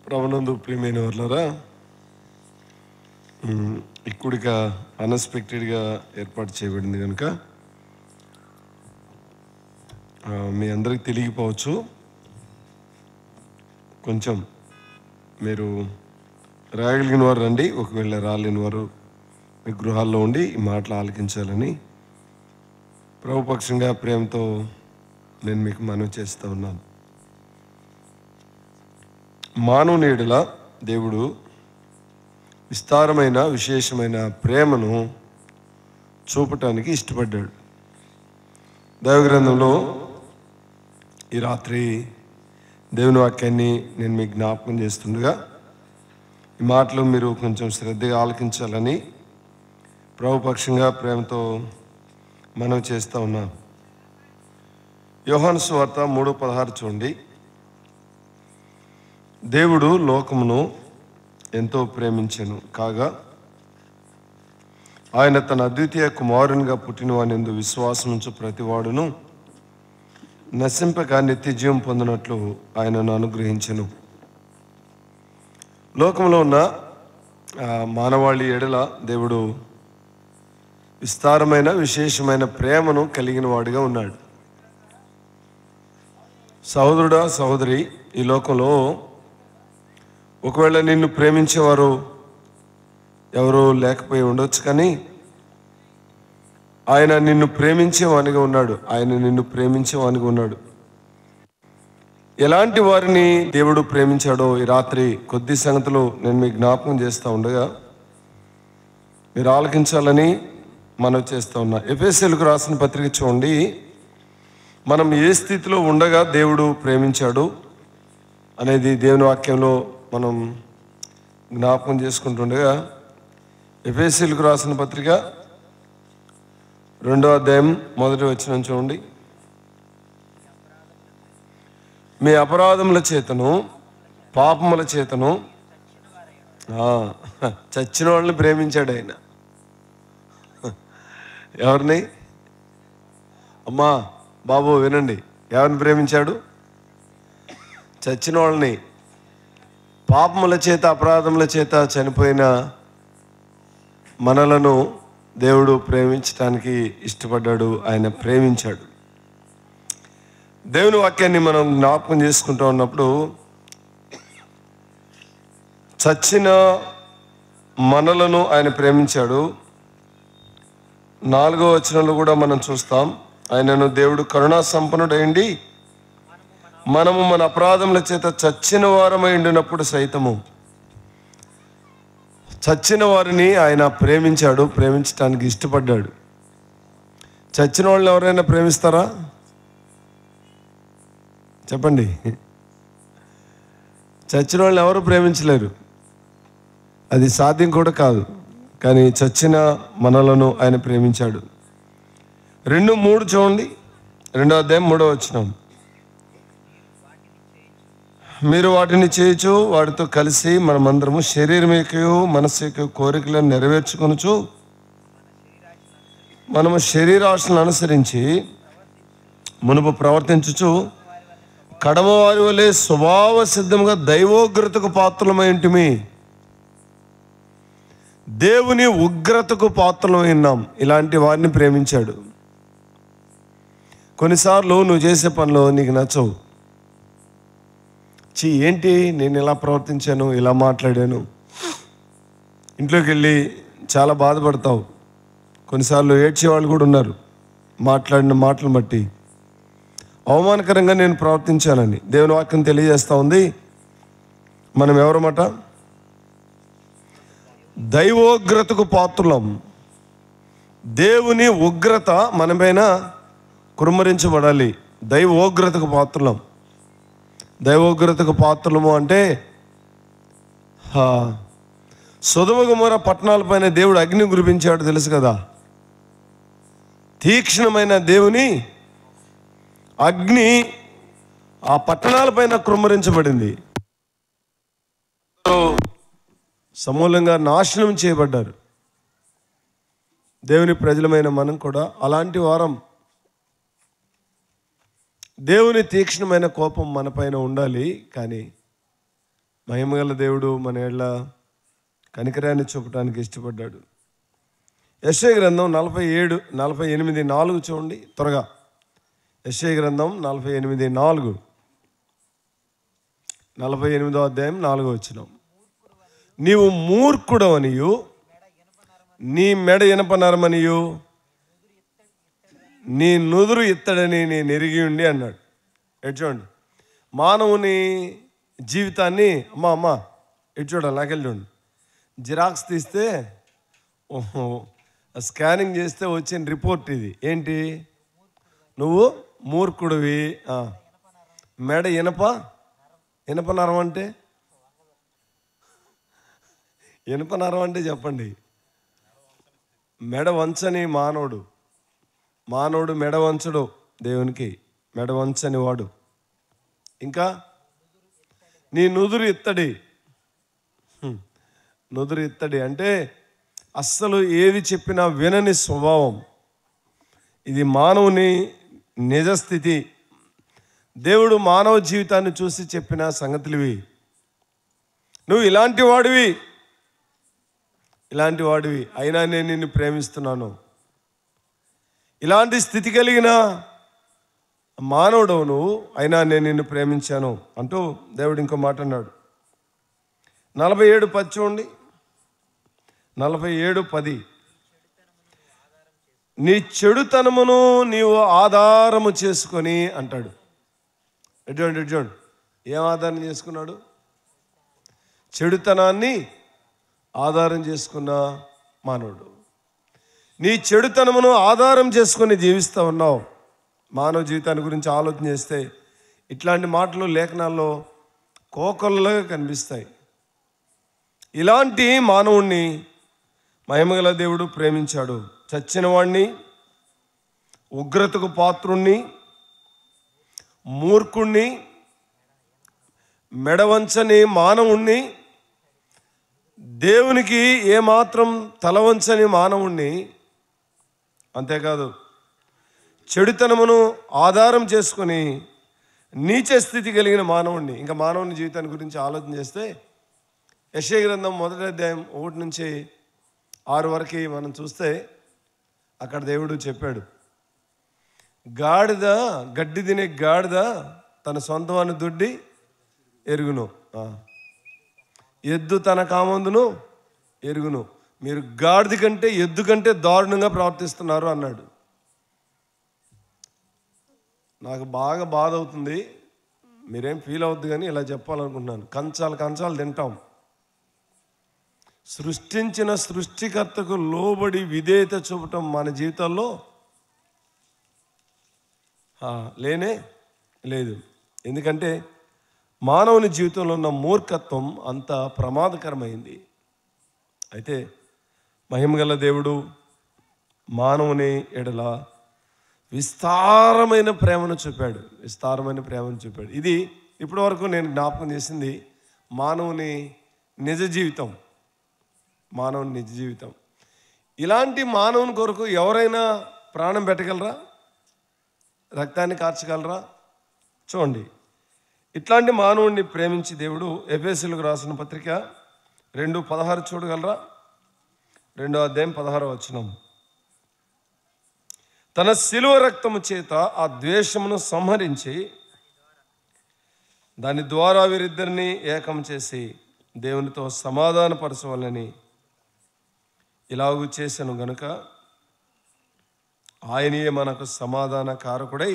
ప్రభునందు ప్రియమైన వాళ్ళరా, ఈ కూడిక అన్ఎక్స్పెక్టెడ్గా ఏర్పాటు చేయబడింది కనుక మీ అందరికి తెలియకపోవచ్చు. కొంచెం మీరు రాయగలిగిన వారు రండి, ఒకవేళ రాలేని వారు మీ గృహాల్లో ఉండి ఈ మాటలు ఆలకించాలని ప్రభుపక్షంగా ప్రేమతో నేను మీకు మనవి చేస్తూ ఉన్నాను. మానవుని యెడల దేవుడు విస్తారమైన విశేషమైన ప్రేమను చూపటానికి ఇష్టపడ్డాడు. దైవగ్రంథంలో ఈ రాత్రి దేవుని వాక్యాన్ని నేను మీకు జ్ఞాపకం చేస్తుండగా ఈ మాటలు మీరు కొంచెం శ్రద్ధగా ఆలకించాలని ప్రభుపక్షంగా ప్రేమతో మనవి చేస్తూ ఉన్నాను. యోహాను సువార్త 3:16 చూడండి. దేవుడు లోకమును ఎంతో ప్రేమించెను కాగా ఆయన తన అద్వితీయ కుమారునిగా పుట్టిన వానియందు విశ్వాసం ఉంచు ప్రతివాడును నశింపక నిత్య జీవం పొందినట్లు ఆయనను అనుగ్రహించెను. లోకంలో ఉన్న మానవాళి ఎడల దేవుడు విస్తారమైన విశేషమైన ప్రేమను కలిగిన వాడిగా ఉన్నాడు. సహోదరుడా, సహోదరి, ఈ లోకంలో ఒకవేళ నిన్ను ప్రేమించేవారు ఎవరో లేకపోయి ఉండొచ్చు, కానీ ఆయన నిన్ను ప్రేమించేవానిగా ఉన్నాడు. ఎలాంటి వారిని దేవుడు ప్రేమించాడో ఈ రాత్రి కొద్ది సంగతులు నేను మీకు జ్ఞాపకం చేస్తూ ఉండగా మీరు ఆలకించాలని మనవి చేస్తూ ఉన్నా. ఎఫెసీయులకు రాసిన పత్రిక చూడండి. మనం ఏ స్థితిలో ఉండగా దేవుడు ప్రేమించాడు అనేది దేవుని వాక్యంలో మనం జ్ఞాపకం చేసుకుంటుండగా ఎఫెసీయులకు రాసిన పత్రిక 2వ అధ్యాయం 1వ వచనం చూడండి. మీ అపరాధముల చేతను పాపముల చేతను చచ్చిన వాళ్ళని ప్రేమించాడు ఆయన. ఎవరిని? అమ్మా బాబు వినండి, ఎవరిని ప్రేమించాడు? చచ్చిన వాళ్ళని. పాపముల చేత అపరాధముల చేత చనిపోయిన మనలను దేవుడు ప్రేమించడానికి ఇష్టపడ్డాడు. ఆయన ప్రేమించాడు. దేవుని వాక్యాన్ని మనం జ్ఞాపకం చేసుకుంటూ ఉన్నప్పుడు చచ్చిన మనలను ఆయన ప్రేమించాడు. 4వ వచనంలో కూడా మనం చూస్తాం, ఆయనను దేవుడు కరుణా సంపన్నుడైండి మనము మన అపరాధముల చేత చచ్చిన వారమై ఉండినప్పుడు సైతము. చచ్చిన వారిని ఆయన ప్రేమించాడు, ప్రేమించడానికి ఇష్టపడ్డాడు. చచ్చిన వాళ్ళని ఎవరైనా ప్రేమిస్తారా? చెప్పండి. చచ్చిన వాళ్ళని ఎవరు ప్రేమించలేరు, అది సాధ్యం కూడా కాదు. కానీ చచ్చిన మనలను ఆయన ప్రేమించాడు. 2:3 చూడండి. 2వ అధ్యాయం 3వ వచనం. మీరు వాటిని చేయొచ్చు వాటితో కలిసి మనమందరము శరీరం యొక్క మనస్సు యొక్క కోరికలను నెరవేర్చుకొనుచు మనము శరీరాశలను అనుసరించి మునుపు ప్రవర్తించుచు కడమవారి వలె స్వభావ సిద్ధంగా దైవోగ్రతకు పాత్రలమై ఉంటిమి. దేవుని ఉగ్రతకు పాత్రలమై ఉన్నాం. ఇలాంటి వారిని ప్రేమించాడు. కొన్నిసార్లు నువ్వు చేసే పనిలో నీకు నచ్చవు. ఏంటి నేను ఇలా ప్రవర్తించాను, ఇలా మాట్లాడాను, ఇంట్లోకి వెళ్ళి చాలా బాధపడతావు. కొన్నిసార్లు ఏడ్చేవాళ్ళు కూడా ఉన్నారు. మాట్లాడిన మాటలు బట్టి అవమానకరంగా నేను ప్రవర్తించానని దేవుని వాక్యం తెలియజేస్తూ ఉంది. మనం ఎవరమాట? దైవోగ్రతకు పాత్రులం. దేవుని ఉగ్రత మనపైన కుమ్మరించబడాలి. దైవోగ్రతకు పాత్రులం. దైవోగ్రతకు పాత్రలము అంటే సొదొమ గొమొర్రా పట్టణాలపైన దేవుడు అగ్ని కురిపించాడు, తెలుసు కదా. తీక్ష్ణమైన దేవుని అగ్ని ఆ పట్టణాలపైన కుమ్మరించబడింది. సమూలంగా నాశనం చేయబడ్డారు. దేవుని ప్రజలమైన మనం కూడా అలాంటి వారం. దేవుని తీక్ష్ణమైన కోపం మనపైన ఉండాలి, కానీ మహిమగల దేవుడు మన ఏళ్ళ కనికరాన్ని చూపడానికి ఇష్టపడ్డాడు. యెషయా గ్రంథం 48:4 చూడండి త్వరగా. యెషయా గ్రంథం 48:4, 48వ అధ్యాయం 4వ వచనం. నీవు మూర్ఖుడవనియు నీ మెడ ఇనపనరమనియు నీ నుదురు ఇత్తడని నేను ఎరిగి ఉండి అన్నాడు. ఎటు చూడండి, మానవుని జీవితాన్ని అమ్మ ఎటు చూడాలి, నాకెళ్ళి చూడండి. జిరాక్స్ తీస్తే స్కానింగ్ చేస్తే వచ్చిన రిపోర్ట్ ఇది. ఏంటి? నువ్వు మూర్ఖుడివి. మెడ ఇనప నరం అంటే చెప్పండి. మెడ వంచని మానవుడు మెడ వంచడు, దేవునికి మెడ వంచని వాడు. ఇంకా నీ నుదురు ఇత్తడి అంటే అస్సలు ఏది చెప్పినా వినని స్వభావం. ఇది మానవుని నిజస్థితి. దేవుడు మానవ జీవితాన్ని చూసి చెప్పిన సంగతులు నువ్వు ఇలాంటి వాడివి అయినా నేను నిన్ను ప్రేమిస్తున్నాను. ఇలాంటి స్థితి కలిగిన మానవుడవు నువ్వు, అయినా నేను నిన్ను ప్రేమించాను అంటూ దేవుడు ఇంకో మాట అన్నాడు. 47:10 చూడండి. 47:10 నీ చెడుతనమును నీవు ఆధారము చేసుకొని అంటాడు. ఎటువంటి ఏం ఆధారం చేసుకున్నాడు? చెడుతనాన్ని ఆధారం చేసుకున్న మానవుడు. నీ చెడుతనమును ఆధారం చేసుకొని జీవిస్తూ ఉన్నావు. మానవ జీవితాన్ని గురించి ఆలోచన చేస్తే ఇట్లాంటి మాటలు లేఖనాల్లో కోకొల్లగా కనిపిస్తాయి. ఇలాంటి మానవుణ్ణి మహిమగల దేవుడు ప్రేమించాడు. చచ్చిన వాణ్ణి, ఉగ్రతకు పాత్రుణ్ణి, మూర్ఖుణ్ణి, మెడవంచని మానవుణ్ణి, దేవునికి ఏమాత్రం తలవంచని మానవుణ్ణి, అంతేకాదు చెడుతనమును ఆధారం చేసుకొని నీచ స్థితి కలిగిన మానవుణ్ణి. ఇంకా మానవుని జీవితాన్ని గురించి ఆలోచన చేస్తే యెషయా గ్రంథం 1వ అధ్యాయం 1 నుంచి 6 వరకు మనం చూస్తే అక్కడ దేవుడు చెప్పాడు, గడ్డి తినే గాడిద తన సొంతవాన్ని దుడ్డి ఎరుగును, ఎద్దు తన కామందును ఎరుగును. మీరు గాడిద కంటే ఎద్దు కంటే దారుణంగా ప్రవర్తిస్తున్నారు అన్నాడు. నాకు బాగా బాధ అవుతుంది, మీరేం ఫీల్ అవుద్దు కానీ ఇలా చెప్పాలనుకుంటున్నాను. కంచాలు తింటాం. సృష్టించిన సృష్టికర్తకు లోబడి విధేయత చూపటం మన జీవితాల్లో లేనే లేదు. ఎందుకంటే మానవుని జీవితంలో ఉన్న మూర్ఖత్వం అంత ప్రమాదకరమైంది. అయితే మహిమగల దేవుడు మానవుని ఎడల విస్తారమైన ప్రేమను చూపాడు. ఇది ఇప్పటి వరకు నేను జ్ఞాపకం చేసింది మానవుని నిజ జీవితం. ఇలాంటి మానవుని కొరకు ఎవరైనా ప్రాణం పెట్టగలరా? రక్తాన్ని కార్చగలరా? చూడండి, ఇట్లాంటి మానవుడిని ప్రేమించి దేవుడు ఎఫెసీయులకు రాసిన పత్రిక 2:16 చూడగలరా? 2వ అధ్యాయం 16వ వచనం. తన శిలువ రక్తము చేత ఆ ద్వేషమును సంహరించి దాని ద్వారా వీరిద్దరిని ఏకం చేసి దేవునితో సమాధానపరచవాలని ఇలాగూ చేశాను గనుక ఆయనే మనకు సమాధాన కారకుడై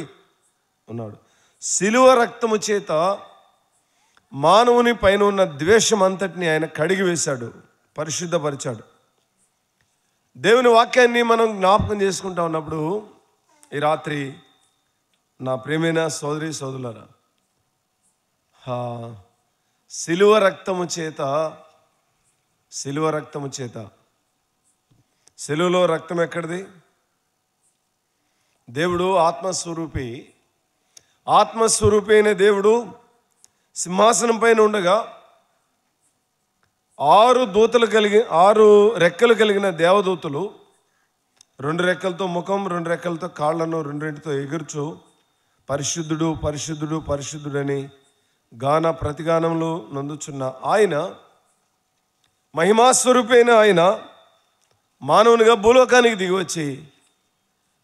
ఉన్నాడు. శిలువ రక్తము చేత మానవుని పైన ఉన్న ద్వేషం అంతటిని ఆయన కడిగి వేశాడు, పరిశుద్ధపరిచాడు. దేవుని వాక్యాన్ని మనం జ్ఞాపకం చేసుకుంటా ఉన్నప్పుడు ఈ రాత్రి నా ప్రియమైన సోదరులారా, శిలువ రక్తము చేత శిలువలో రక్తం ఎక్కడిది? దేవుడు ఆత్మస్వరూపి అయిన దేవుడు సింహాసనం పైన ఉండగా 6 రెక్కలు కలిగిన దేవదూతలు 2 రెక్కలతో ముఖం, 2 రెక్కలతో కాళ్లను, 2 ఎగురుచు పరిశుద్ధుడు పరిశుద్ధుడు పరిశుద్ధుడని గాన ప్రతిగానములు నందుచున్న ఆయన, మహిమాస్వరూపైన ఆయన మానవునిగా భూలోకానికి దిగివచ్చి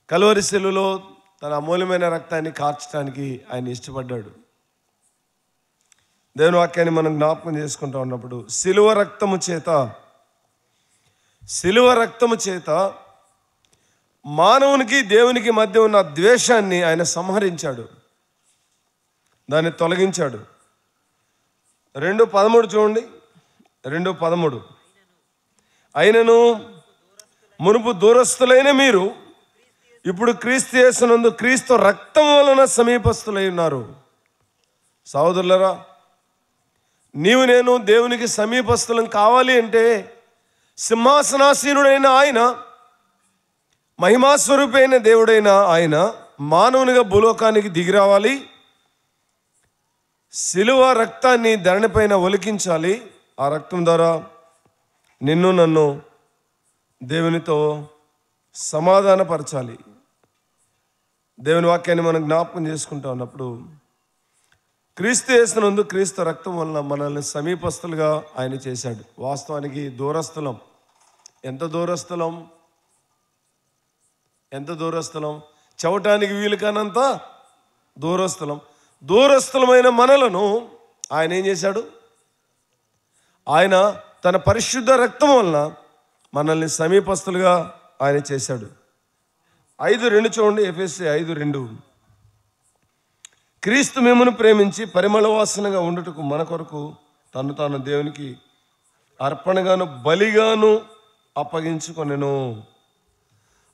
కల్వరి శిలువలో తన అమూల్యమైన రక్తాన్ని కార్చడానికి ఆయన ఇష్టపడ్డాడు. దేవుని వాక్యాన్ని మనం జ్ఞాపకం చేసుకుంటూ ఉన్నప్పుడు శిలువ రక్తము చేత మానవునికి దేవునికి మధ్య ఉన్న ద్వేషాన్ని ఆయన సంహరించాడు, దాన్ని తొలగించాడు. 2:13 చూడండి. 2:13 అయినను మునుపు దూరస్తులైన మీరు ఇప్పుడు క్రీస్తు యేసునందు క్రీస్తు రక్తం వలన సమీపస్తులై ఉన్నారు. సహోదరులరా, నీవు నేను దేవునికి సమీపస్తులం కావాలి అంటే సింహాసనాసీనుడైన ఆయన, మహిమాస్వరూపైన దేవుడైన ఆయన మానవునిగా భూలోకానికి దిగి రావాలి. శిలువ రక్తాన్ని ధరణిపైన ఒలికించాలి. ఆ రక్తం ద్వారా నిన్ను నన్ను దేవునితో సమాధానపరచాలి. దేవుని వాక్యాన్ని మనం జ్ఞాపకం చేసుకుంటూ ఉన్నప్పుడు క్రీస్తు యేసునందు క్రీస్తు రక్తం వలన మనల్ని సమీపస్తులుగా ఆయన చేశాడు. వాస్తవానికి దూరస్థలం. ఎంత దూరస్థలం, చెవటానికి వీలు కానంత దూరస్థలమైన మనలను ఆయన ఏం చేశాడు? ఆయన తన పరిశుద్ధ రక్తం వలన మనల్ని సమీపస్తులుగా ఆయన చేశాడు. 5:2 చూడండి. ఎఫెసీ 5:2 క్రీస్తు మిమ్మును ప్రేమించి పరిమళ వాసనగా ఉండుటకు మన కొరకు తను తాను దేవునికి అర్పణగాను బలిగాను అప్పగించుకొనెను.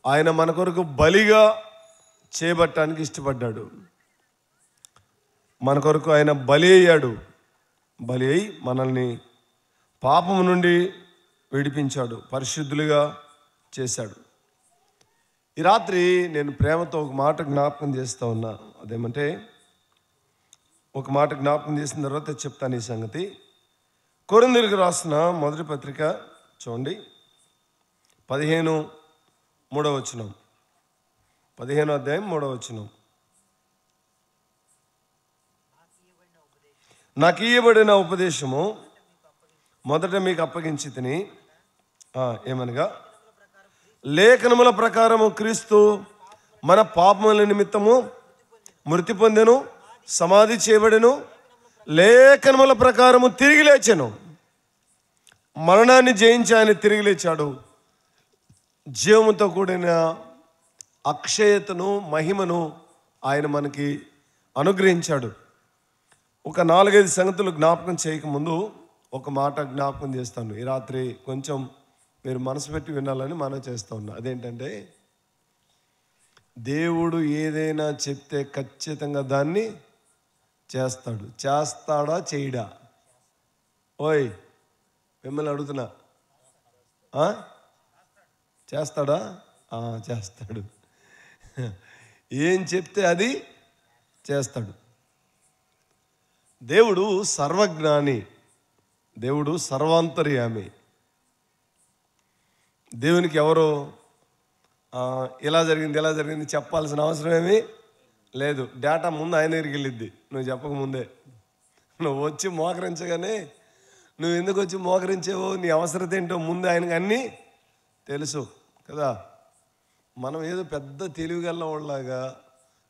ఆయన మన కొరకు బలిగా చేయబట్టడానికి ఇష్టపడ్డాడు. మన కొరకు ఆయన బలి అయ్యాడు. బలి అయి మనల్ని పాపము నుండి విడిపించాడు, పరిశుద్ధులుగా చేశాడు. ఈ రాత్రి నేను ప్రేమతో ఒక మాట జ్ఞాపకం చేస్తూ ఉన్నా. అదేమంటే, ఒక మాట జ్ఞాపకం చేసిన తర్వాత చెప్తాను ఈ సంగతి. కొరింథీయులకు రాసిన మొదటి పత్రిక చూడండి, 15:3 వచనం. 15వ అధ్యాయం 3వ వచనం. నాకు ఇయ్యబడిన ఉపదేశము మొదట మీకు అప్పగించి తిని, ఏమనగా లేఖనముల ప్రకారము క్రీస్తు మన పాపముల నిమిత్తము మృతి పొందెను, సమాధి చేయబడెను, లేఖనముల ప్రకారము తిరిగి లేచెను. మరణాన్ని జయించి ఆయన తిరిగి లేచాడు. జీవముతో కూడిన అక్షయతను, మహిమను ఆయన మనకి అనుగ్రహించాడు. ఒక 4-5 సంగతులు జ్ఞాపకం చేయకముందు ఒక మాట జ్ఞాపకం చేస్తాను. ఈ రాత్రి కొంచెం మీరు మనసు పెట్టి వినాలని మనం చేస్తూ ఉన్నా. అదేంటంటే, దేవుడు ఏదైనా చెప్తే ఖచ్చితంగా దాన్ని చేస్తాడు. చేస్తాడా చేయడా? ఓయ్, మిమ్మల్ని అడుగుతున్నా, చేస్తాడా? చేస్తాడు. ఏం చెప్తే అది చేస్తాడు. దేవుడు సర్వజ్ఞాని, దేవుడు సర్వాంతర్యామి. దేవునికి ఎవరో ఇలా జరిగింది చెప్పాల్సిన అవసరం ఏమీ లేదు. డేటా ముందు ఆయన దగ్గరికి వెళ్ళిద్ది, నువ్వు చెప్పకముందే. నువ్వు వచ్చి మోకరించగానే నువ్వు ఎందుకు వచ్చి మోకరించేవో, నీ అవసరత ఏంటో ముందు ఆయనకు అన్నీ తెలుసు కదా. మనం ఏదో పెద్ద తెలివిగల వాళ్ళలాగా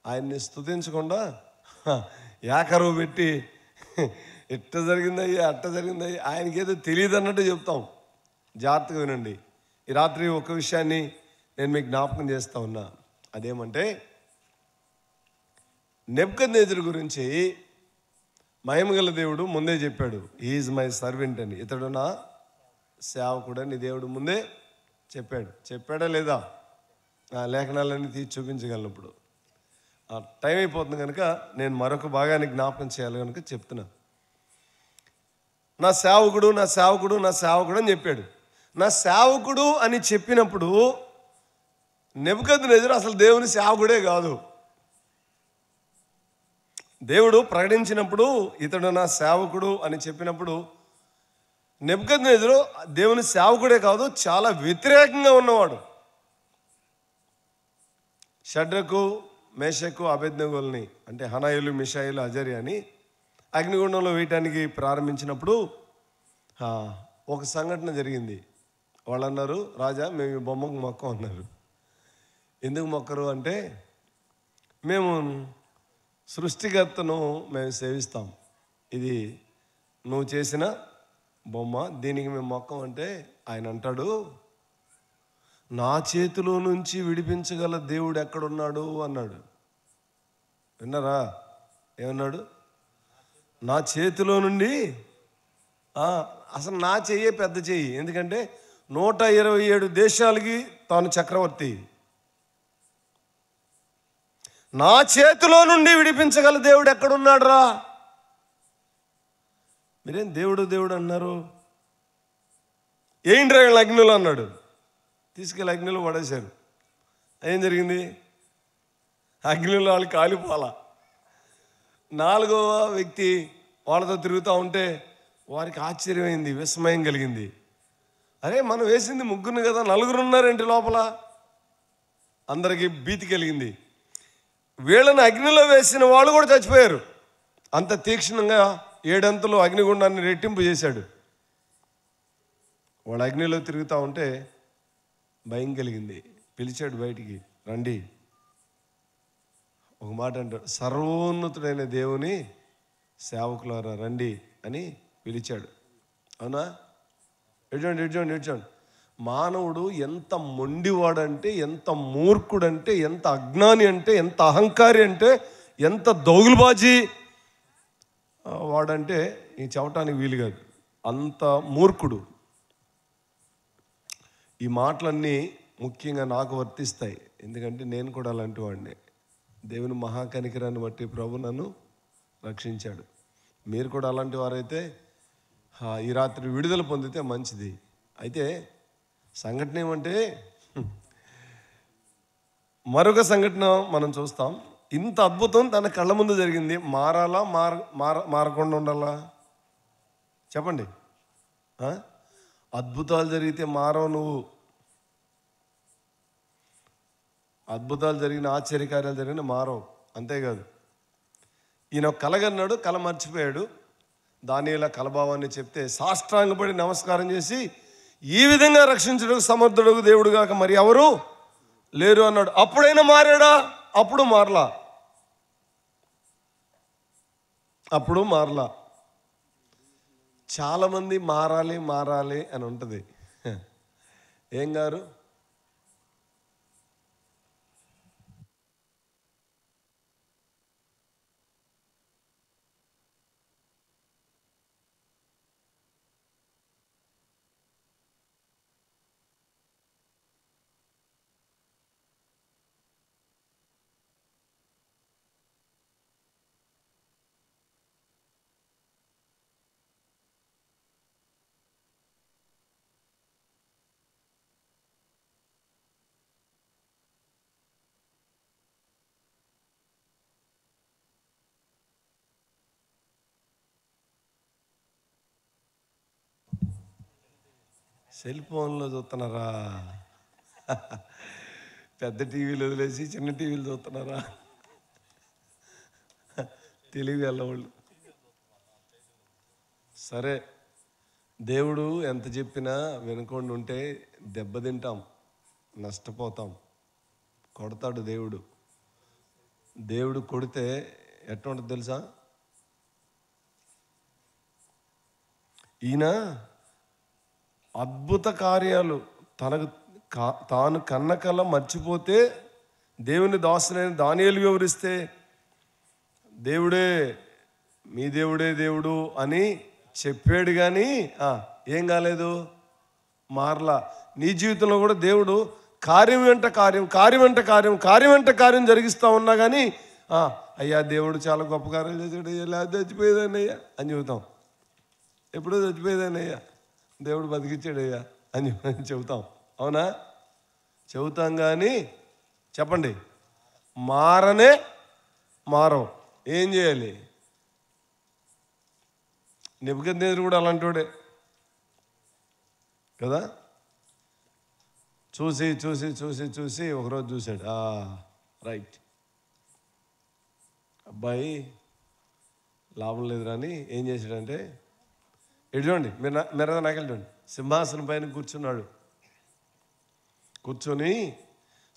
ఆయన్ని స్తుతించకుండా ఏకరువు పెట్టి ఎట్ట జరిగిందయ్యి అట్ట జరిగిందయ్యి, ఆయనకి ఏదో తెలియదు అన్నట్టు చెప్తాం. జాగ్రత్తగా వినండి. ఈ రాత్రి ఒక విషయాన్ని నేను మీకు జ్ఞాపకం చేస్తూ ఉన్నా. అదేమంటే, నెబుకద్నెజరు గురించి మహిమగల దేవుడు ముందే చెప్పాడు. ఈజ్ మై సర్వెంట్ అని. ఇతడు నా సేవకుడని దేవుడు ముందే చెప్పాడా లేదా? లేఖనాలన్నీ తీసి చూపించగలను. ఇప్పుడు టైం అయిపోతుంది కనుక నేను మరొక భాగాన్ని జ్ఞాపకం చేయాలి కనుక చెప్తున్నా. నా సేవకుడు అని చెప్పాడు. నా సేవకుడు అని చెప్పినప్పుడు నెబుకద్నెజరు అసలు దేవుని సేవకుడే కాదు. దేవుడు ప్రకటించినప్పుడు ఇతడు నా సేవకుడు అని చెప్పినప్పుడు నెబుకద్నెజరు దేవుని సేవకుడే కాదు, చాలా వ్యతిరేకంగా ఉన్నవాడు. షడ్రకు, మేషకు, అబేద్నెగోల్ని, అంటే హనాయిలు, మిషాయిలు, అజర్యాని అగ్నిగుండంలో వేయటానికి ప్రారంభించినప్పుడు ఒక సంఘటన జరిగింది. వాళ్ళు అన్నారు, రాజా మేము ఈ బొమ్మకు మొక్కం అన్నారు. ఎందుకు మొక్కరు అంటే, మేము సృష్టికర్తను మేము సేవిస్తాం, ఇది నువ్వు చేసిన బొమ్మ, దీనికి మేము మొక్కం అంటే ఆయన అంటాడు, నా చేతిలో నుంచి విడిపించగల దేవుడు ఎక్కడున్నాడు అన్నాడు. విన్నారా? ఏమన్నాడు? నా చేతిలో నుండి, అసలు నా చెయ్యే పెద్ద చెయ్యి, ఎందుకంటే 127 దేశాలకి తాను చక్రవర్తి. నా చేతిలో నుండి విడిపించగల దేవుడు ఎక్కడున్నాడు రా? మీరేం దేవుడు దేవుడు అన్నారు, ఏంటి రా అగ్నిలో అన్నాడు. తీసుకెళ్ళి అగ్నిలో పడేశారు. ఏం జరిగింది? అగ్నిలో వాళ్ళు కాలిపోలా. 4వ వ్యక్తి వాళ్ళతో తిరుగుతూ ఉంటే వారికి ఆశ్చర్యమైంది, విస్మయం కలిగింది. అరే మనం వేసింది ముగ్గురిని కదా, 4 ఉన్నారేంటి లోపల? అందరికీ భీతి కలిగింది. వీళ్ళని అగ్నిలో వేసిన వాళ్ళు కూడా చచ్చిపోయారు. అంత తీక్షణంగా 7 అంతలు అగ్నిగుండాన్ని రెట్టింపు చేశాడు. వాళ్ళు అగ్నిలో తిరుగుతూ ఉంటే భయం కలిగింది. పిలిచాడు బయటికి, రండి. ఒక మాట అంటాడు, సర్వోన్నతుడైన దేవుని సేవకులారా రండి అని పిలిచాడు. అవునా? ఎడ్చండి. మానవుడు ఎంత మొండివాడంటే, ఎంత మూర్ఖుడంటే, ఎంత అజ్ఞాని అంటే, ఎంత అహంకారి అంటే, ఎంత దౌగులుబాజీ వాడంటే ఈ చెప్పటానికి వీలు కాదు. అంత మూర్ఖుడు. ఈ మాటలన్నీ ముఖ్యంగా నాకు వర్తిస్తాయి, ఎందుకంటే నేను కూడా అలాంటి వాడిని. దేవుని మహాకనికరాన్ని బట్టి ప్రభు నన్ను రక్షించాడు. మీరు కూడా అలాంటి వారైతే ఈ రాత్రి విడుదల పొందితే మంచిది. అయితే సంఘటన ఏమంటే, మరొక సంఘటన మనం చూస్తాం. ఇంత అద్భుతం తన కళ్ళ ముందు జరిగింది. మారాలా మారకుండా ఉండాలా? చెప్పండి. అద్భుతాలు జరిగితే మారవు నువ్వు. అద్భుతాలు జరిగిన, ఆశ్చర్యకార్యాలు జరిగిన మారవు. అంతేకాదు, ఈయన కలగన్నాడు, కల మర్చిపోయాడు. దానియేలు కలభావాన్ని చెప్తే సాష్టాంగపడి నమస్కారం చేసి, ఈ విధంగా రక్షించడం సమర్థుడు దేవుడు గాక మరి ఎవరు లేరు అన్నాడు. అప్పుడైనా మారాడా? అప్పుడు మారలా. చాలామంది మారాలి అని ఉంటుంది. ఏం గారు? సెల్ ఫోన్లో చూస్తున్నారా? పెద్ద టీవీలు వదిలేసి చిన్న టీవీలు చూస్తున్నారా? తెలివి వెళ్ళవాళ్ళు. సరే, దేవుడు ఎంత చెప్పినా వినకుండా ఉంటే దెబ్బతింటాం, నష్టపోతాం. కొడతాడు దేవుడు. దేవుడు కొడితే ఎట్లా ఉంటుంది తెలుసా? ఈయన అద్భుత కార్యాలు తాను కన్నకల మర్చిపోతే దేవుని దాసునైన దానియేలు వివరిస్తే దేవుడే మీ దేవుడే దేవుడు అని చెప్పాడు. కానీ ఏం కాలేదు, మారలా. నీ జీవితంలో కూడా దేవుడు కార్యం వెంట కార్యం జరిగిస్తూ ఉన్నా కానీ అయ్యా దేవుడు చాలా గొప్ప కార్యం చేశాడు, ఇలా చచ్చిపోయేదానయ్యా అని చెబుతాం. ఎప్పుడో చచ్చిపోయేదానయ్యా, దేవుడు బతికించాడయ్యా అని చెబుతాం. అవునా? చెబుతాం కానీ చెప్పండి, మారవు. ఏం చేయాలి? నెబుకద్నెజరు కూడా అలాంటివాడే కదా. చూసి ఒకరోజు చూశాడు, రైట్ అబ్బాయి లాభం లేదు అని ఏం చేశాడంటే, ఇటు చూడండి, మీరు నాకెళ్ళి చూడండి, సింహాసనం పైన కూర్చున్నాడు. కూర్చొని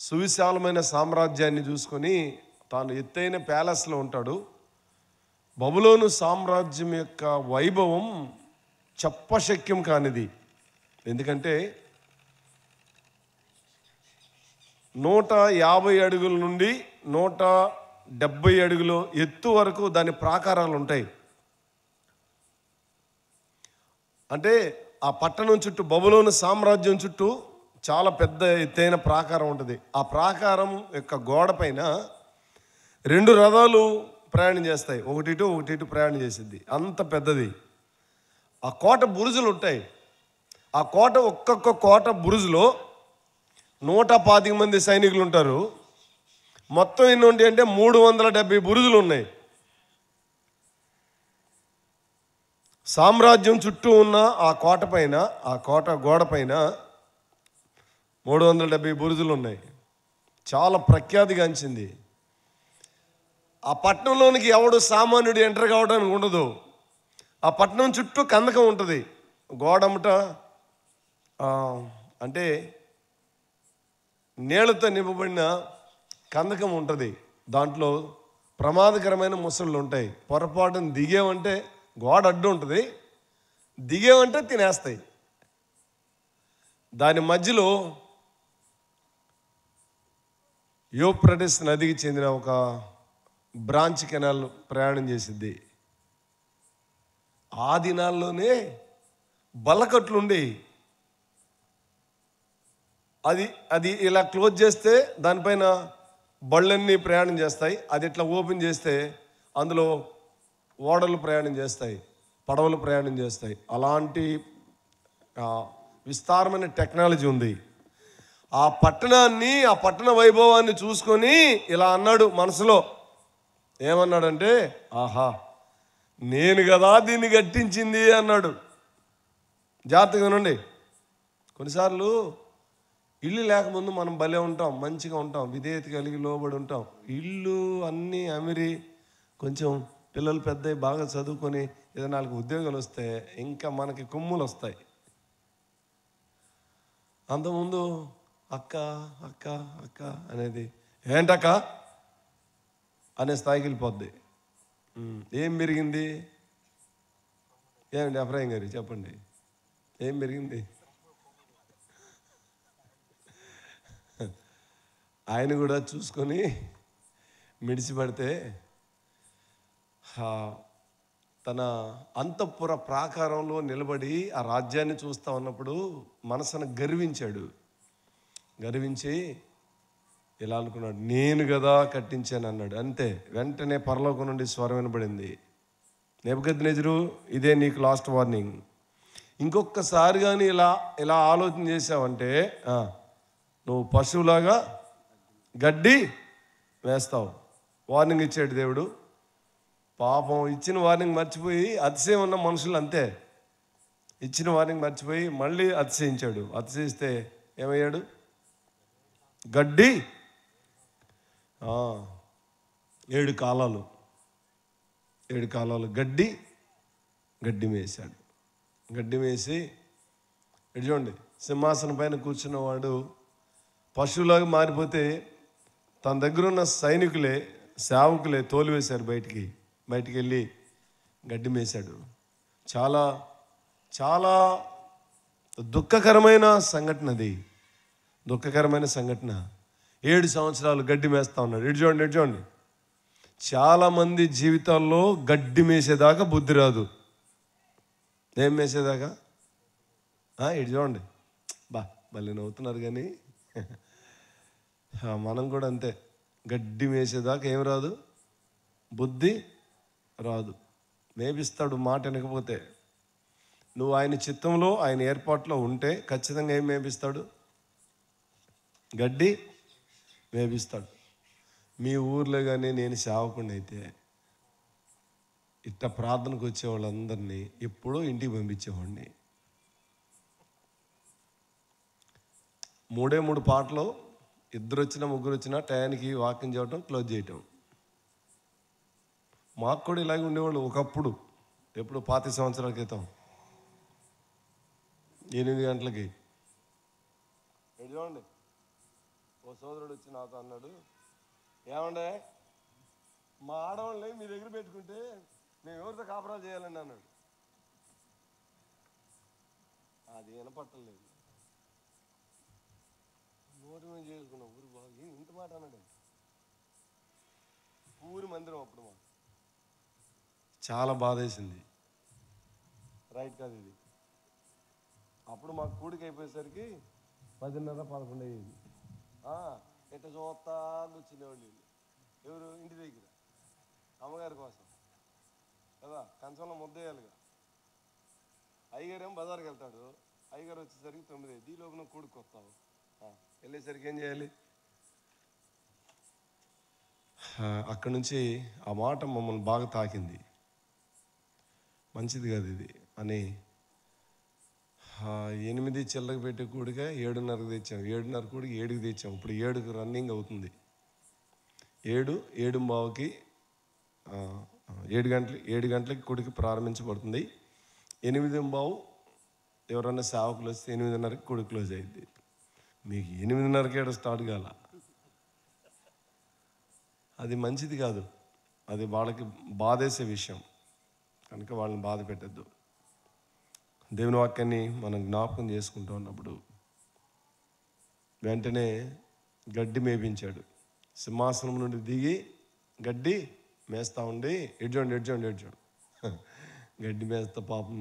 సువిశాలమైన సామ్రాజ్యాన్ని చూసుకొని తాను ఎత్తైన ప్యాలెస్లో ఉంటాడు. బబులోను సామ్రాజ్యం యొక్క వైభవం చెప్పశక్యం కానిది. ఎందుకంటే 150 అడుగుల నుండి 170 అడుగుల ఎత్తు వరకు దాని ప్రాకారాలు ఉంటాయి. అంటే ఆ పట్టణం చుట్టూ, బబులోను సామ్రాజ్యం చుట్టూ చాలా పెద్ద ఎత్తైన ప్రాకారం ఉంటుంది. ఆ ప్రాకారం యొక్క గోడ పైన 2 రథాలు ప్రయాణం చేస్తాయి. ఒకటి ఇటు ప్రయాణం చేసిద్ది. అంత పెద్దది. ఆ కోట బురుజులు ఉంటాయి. ఆ కోట, ఒక్కొక్క కోట బురుజులో 125 మంది సైనికులు ఉంటారు. మొత్తం ఎన్ని ఉంటాయి అంటే 370 బురుజులు ఉన్నాయి. సామ్రాజ్యం చుట్టూ ఉన్న ఆ కోట పైన, ఆ కోట గోడ పైన 370 బురుజులు ఉన్నాయి. చాలా ప్రఖ్యాతిగాంచింది. ఆ పట్టణంలోనికి ఎవడు సామాన్యుడు ఎంటర్ కావడానికి ఉండదు. ఆ పట్టణం చుట్టూ కందకం ఉంటుంది. గోడముట అంటే నీళ్లతో నింపబడిన కందకం ఉంటుంది. దాంట్లో ప్రమాదకరమైన ముసళ్ళు ఉంటాయి. పొరపాటున దిగేవంటే గోడ అడ్డు ఉంటుంది, దిగేవంటే తినేస్తాయి. దాని మధ్యలో యూఫ్రటీస్ నదికి చెందిన ఒక బ్రాంచ్ కెనాల్ ప్రయాణం చేసిద్ది. ఆ దినాల్లోనే బల్లకట్లుండి అది ఇలా క్లోజ్ చేస్తే దానిపైన బళ్ళన్నీ ప్రయాణం చేస్తాయి. అది ఇట్లా ఓపెన్ చేస్తే అందులో ఓడలు ప్రయాణం చేస్తాయి, పడవలు ప్రయాణం చేస్తాయి. అలాంటి విస్తారమైన టెక్నాలజీ ఉంది. ఆ పట్టణాన్ని, ఆ పట్టణ వైభవాన్ని చూసుకొని ఇలా అన్నాడు మనసులో. ఏమన్నాడంటే, ఆహా, నేను కదా దీన్ని కట్టించింది అన్నాడు. జాగ్రత్తగా వినండి. కొన్నిసార్లు ఇల్లు లేకముందు మనం భలే ఉంటాం, మంచిగా ఉంటాం, విధేయత కలిగి లోబడి ఉంటాం. ఇల్లు అన్నీ అమిరి కొంచెం పిల్లలు పెద్దవి బాగా చదువుకొని ఏదో 4 ఉద్యోగాలు వస్తే ఇంకా మనకి కొమ్ములు వస్తాయి. అంతకుముందు అక్క అక్క అక్క అనేది ఏంటక్క అనే స్థాయికి వెళ్ళిపోద్ది. ఏం పెరిగింది? ఏమండి అఫ్రాయిం గారు చెప్పండి, ఏం పెరిగింది? ఆయన కూడా చూసుకొని మిడిసిపడితే తన అంతఃపుర ప్రాకారంలో నిలబడి ఆ రాజ్యాన్ని చూస్తూ ఉన్నప్పుడు మనసును గర్వించి ఇలా అనుకున్నాడు, నేను కదా కట్టించాను అన్నాడు. అంతే, వెంటనే పరలోకం నుండి స్వరం వినబడింది, నెబుకద్నెజరు, ఇదే నీకు లాస్ట్ వార్నింగ్. ఇంకొకసారి కానీ ఇలా ఆలోచన చేసావంటే నువ్వు పశువులాగా గడ్డి వేస్తావు. వార్నింగ్ ఇచ్చాడు దేవుడు. పాపం ఇచ్చిన వార్నింగ్ మర్చిపోయి, అతిశయం ఉన్న మనుషులు అంతే, ఇచ్చిన వార్నింగ్ మర్చిపోయి మళ్ళీ అతిశయించాడు. అతిశయిస్తే ఏమయ్యాడు? గడ్డి 7 కాలాలు గడ్డి మేసాడు. గడ్డి మేసి చూడండి, సింహాసనం పైన కూర్చున్నవాడు పశువులాగా మారిపోతే తన దగ్గర ఉన్న సేవకులే తోలివేశారు, బయటికి వెళ్ళి గడ్డి మేశాడు. చాలా చాలా దుఃఖకరమైన సంఘటన అది. దుఃఖకరమైన సంఘటన. 7 సంవత్సరాలు గడ్డి మేస్తా ఉన్నాడు. ఇటు చూడండి, చాలామంది జీవితాల్లో గడ్డి మేసేదాకా బుద్ధి రాదు. ఏం మేసేదాకా? ఇటు చూడండి, భలే నవ్వుతున్నారు కానీ మనం కూడా అంతే. గడ్డి మేసేదాకా ఏం రాదు? బుద్ధి రాదు. మేపిస్తాడు మాట వినకపోతే. నువ్వు ఆయన చిత్తంలో, ఆయన ఏర్పాట్లో ఉంటే ఖచ్చితంగా ఏం మేపిస్తాడు? గడ్డి మేపిస్తాడు. మీ ఊర్లో కానీ నేను సేవకుండా అయితే ఇట్ట ప్రార్థనకు వచ్చే వాళ్ళందరినీ ఎప్పుడో ఇంటికి పంపించేవాడిని. 3 పాటలు, 2 వచ్చినా 3 వచ్చినా టయానికి వాకింగ్ చేయటం, క్లోజ్ చేయటం. మాకు కూడా ఇలాగే ఉండేవాళ్ళు ఒకప్పుడు, ఎప్పుడు 25 సంవత్సరాల క్రితం 8 గంటలకి. చూడండి, ఓ సోదరుడు వచ్చి నాతో అన్నాడు, ఏమండే మా ఆడవాళ్ళని మీ దగ్గర పెట్టుకుంటే మేము ఎవరితో కాపురాలు చేయాలండి అన్నాడు. అది వినపట్టలేదు. నోటి మేము చేసుకున్నాం. ఊరు బాగా ఇంత మాట అన్నాడు. ఊరి మందిరం అప్పుడు మాకు చాలా బాధ వేసింది. రైట్ కాదు ఇది. అప్పుడు మాకు కూడికి అయిపోయేసరికి 10:30-11 అయ్యేది. ఎట్ట చూస్తా కూర్చునేవాళ్ళు. ఎవరు? ఇంటి దగ్గర అమ్మగారి కోసం కదా, కంచంలో ముద్దేయాలిగా. అయ్యగారేమో బజార్కి వెళ్తాడు. అయ్యగారు వచ్చేసరికి 9 అయ్యింది. ఈ లోపు నువ్వు కూడికి వస్తావు. వెళ్ళేసరికి ఏం చేయాలి? అక్కడి నుంచి ఆ మాట మమ్మల్ని బాగా తాకింది. మంచిది కాదు ఇది అని 8 చిల్లకి పెట్టే కూడిగా 7:30కి తెచ్చాం. 7:30 కూడికి 7కి తెచ్చాం. ఇప్పుడు 7కి రన్నింగ్ అవుతుంది. 7:15కి 7 గంటలకి కూడికి ప్రారంభించబడుతుంది. 8:15 ఎవరన్నా సేవకులు వస్తే 8:30కి కూడి క్లోజ్ అయింది. మీకు 8:30కి స్టార్ట్ కాల. అది మంచిది కాదు. అది వాళ్ళకి బాధేసే విషయం కనుక వాళ్ళని బాధ పెట్టద్దు. దేవుని వాక్యాన్ని మనం జ్ఞాపకం చేసుకుంటూ ఉన్నప్పుడు వెంటనే గడ్డి మేపించాడు. సింహాసనం నుండి దిగి గడ్డి మేస్తా ఉండి ఎడ్జోండి గడ్డి మేస్తా పాపం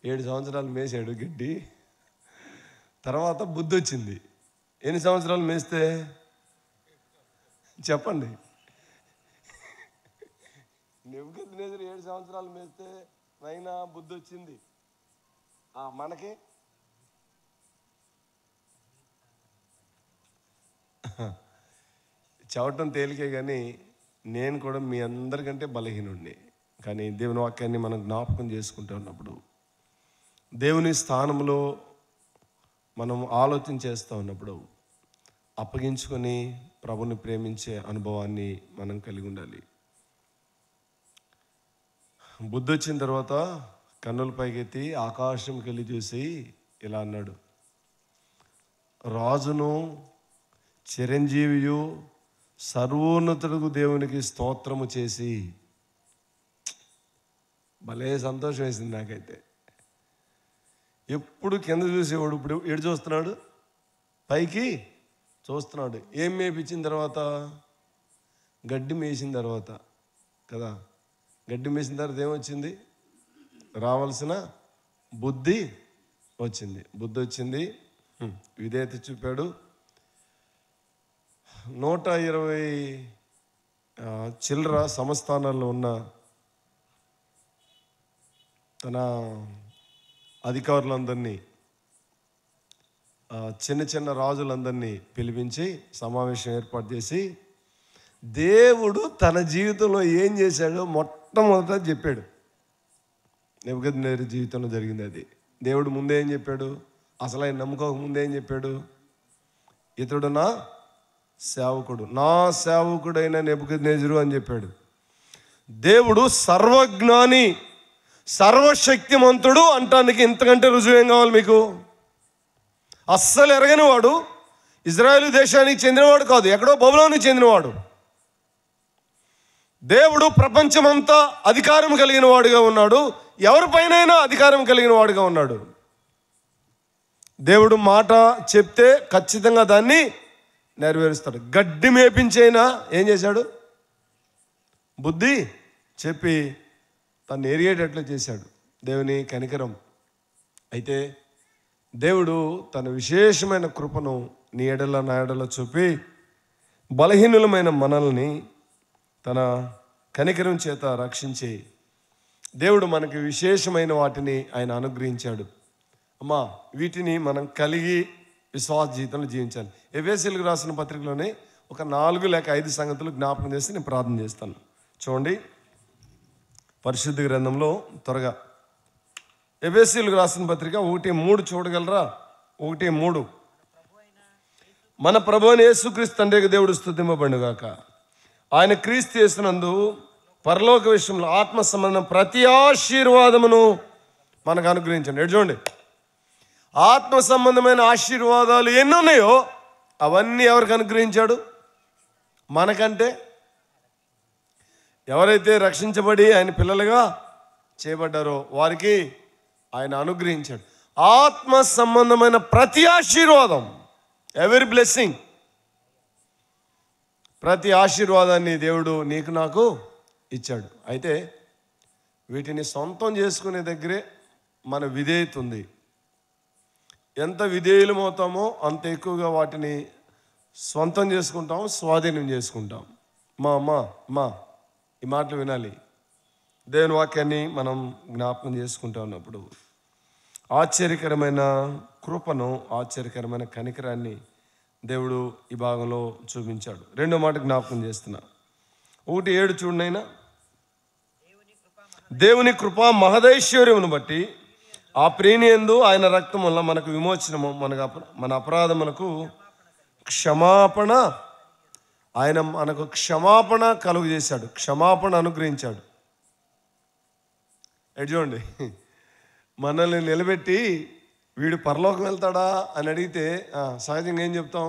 7 సంవత్సరాలు మేసాడు గడ్డి. తర్వాత బుద్ధి వచ్చింది. ఎన్ని సంవత్సరాలు మేస్తే చెప్పండి? నెబుకద్నెజరు 7 సంవత్సరాలు మేస్తే నైనా బుద్ధి వచ్చింది. మనకి చవటం తేలికే, కానీ నేను కూడా మీ అందరికంటే బలహీనుడిని. కానీ దేవుని వాక్యాన్ని మనం జ్ఞాపకం చేసుకుంటూ ఉన్నప్పుడు, దేవుని స్థానంలో మనం ఆలోచన చేస్తూ ఉన్నప్పుడు అప్పగించుకొని ప్రభుని ప్రేమించే అనుభవాన్ని మనం కలిగి ఉండాలి. బుద్ధి వచ్చిన తర్వాత కన్నుల పైకెత్తి ఆకాశంకి వెళ్ళి చూసి ఇలా అన్నాడు, రాజును చిరంజీవియు సర్వోన్నతుడుకు దేవునికి స్తోత్రము చేసి. భలే సంతోషం వేసింది నాకైతే. ఎప్పుడు కింద చూసేవాడు ఇప్పుడు ఎడు చూస్తున్నాడు, పైకి చూస్తున్నాడు. ఏం మేపించిన తర్వాత? గడ్డి మేసిన తర్వాత కదా. గడ్డి మేసిన తర్వాత ఏమొచ్చింది? రావాల్సిన బుద్ధి వచ్చింది. బుద్ధి వచ్చింది, విధేయత చూపాడు. 120 చిల్లర సంస్థానాల్లో ఉన్న తన అధికారులందరినీ, చిన్న చిన్న రాజులందరినీ పిలిపించి సమావేశం ఏర్పాటు చేసి దేవుడు తన జీవితంలో ఏం చేశాడో మొట్టమొదట చెప్పాడు. నెబుకద్నెజరు జీవితంలో జరిగింది అది. దేవుడు ముందే ఏం చెప్పాడు? అసలు ఆయన నమ్ముకోక ముందే ఏం చెప్పాడు? ఇతడు నా సేవకుడు, నా సేవకుడైన నెబుకద్నెజరు అని చెప్పాడు. దేవుడు సర్వజ్ఞాని, సర్వశక్తిమంతుడు అంటానికి ఇంతకంటే రుజువు ఏం కావాలి మీకు? అస్సలు ఎరగని వాడు, ఇజ్రాయేలు దేశానికి చెందినవాడు కాదు, ఎక్కడో బబులోనికి చెందినవాడు. దేవుడు ప్రపంచమంతా అధికారం కలిగిన వాడుగా ఉన్నాడు. ఎవరిపైనైనా అధికారం కలిగిన వాడుగా ఉన్నాడు. దేవుడు మాట చెప్తే ఖచ్చితంగా దాన్ని నెరవేరుస్తాడు. గడ్డి మేపించైనా ఏం చేశాడు? బుద్ధి చెప్పి తను ఎరిగేటట్లు చేశాడు. దేవుని కనికరం. అయితే దేవుడు తన విశేషమైన కృపను నీ ఎడల నా ఎడల చూపి బలహీనులమైన మనల్ని తన కనికరం చేత రక్షించి దేవుడు మనకి విశేషమైన వాటిని ఆయన అనుగ్రహించాడు. అమ్మా, వీటిని మనం కలిగి విశ్వాస జీవితంలో జీవించాలి. ఎఫెసీయులకు రాసిన పత్రికలోనే ఒక 4 లేక 5 సంగతులు జ్ఞాపకం చేసి నేను ప్రార్థన చేస్తాను. చూడండి, పరిశుద్ధ గ్రంథంలో త్వరగా ఎఫెసీయులకు రాసిన పత్రిక 1:3 చూడగలరా? 1:3. మన ప్రభువైన యేసుక్రీస్తు తండ్రి దేవుడు స్తుతింపబడుగాక. ఆయన క్రీస్తు యేసునందు పరలోక విషయంలో ఆత్మ సంబంధం ప్రతి ఆశీర్వాదమును మనకు అనుగ్రహించండి. ఎటు చూడండి, ఆత్మ సంబంధమైన ఆశీర్వాదాలు ఎన్ని ఉన్నాయో అవన్నీ ఎవరికి అనుగ్రహించాడు? మనకంటే ఎవరైతే రక్షించబడి ఆయన పిల్లలుగా చేయబడ్డారో వారికి ఆయన అనుగ్రహించాడు ఆత్మ సంబంధమైన ప్రతి ఆశీర్వాదం. ఎవరి బ్లెస్సింగ్, ప్రతి ఆశీర్వాదాన్ని దేవుడు నీకు నాకు ఇచ్చాడు. అయితే వీటిని సొంతం చేసుకునే దగ్గరే మన విధేయత ఉంది. ఎంత విధేయులమవుతామో అంత ఎక్కువగా వాటిని సొంతం చేసుకుంటాం, స్వాధీనం చేసుకుంటాం. మా ఈ మాటలు వినాలి. దేవుని వాక్యాన్ని మనం జ్ఞాపకం చేసుకుంటా ఉన్నప్పుడు ఆశ్చర్యకరమైన కృపను, ఆశ్చర్యకరమైన కనికరాన్ని దేవుడు ఈ భాగంలో చూపించాడు. రెండో మాట జ్ఞాపకం చేస్తున్నా. 1:7 చూడనైనా, దేవుని కృపా మహదైశ్వర్యమును బట్టి ఆ ప్రేణియందు ఆయన రక్తం వల్ల మనకు విమోచనము, మన అపరాధములకు క్షమాపణ, ఆయన మనకు క్షమాపణ కలుగు చేశాడు, క్షమాపణ అనుగ్రహించాడు. ఎటు చూడండి, మనల్ని నిలబెట్టి వీడు పరలోకం వెళ్తాడా అని అడిగితే సహజంగా ఏం చెప్తాం?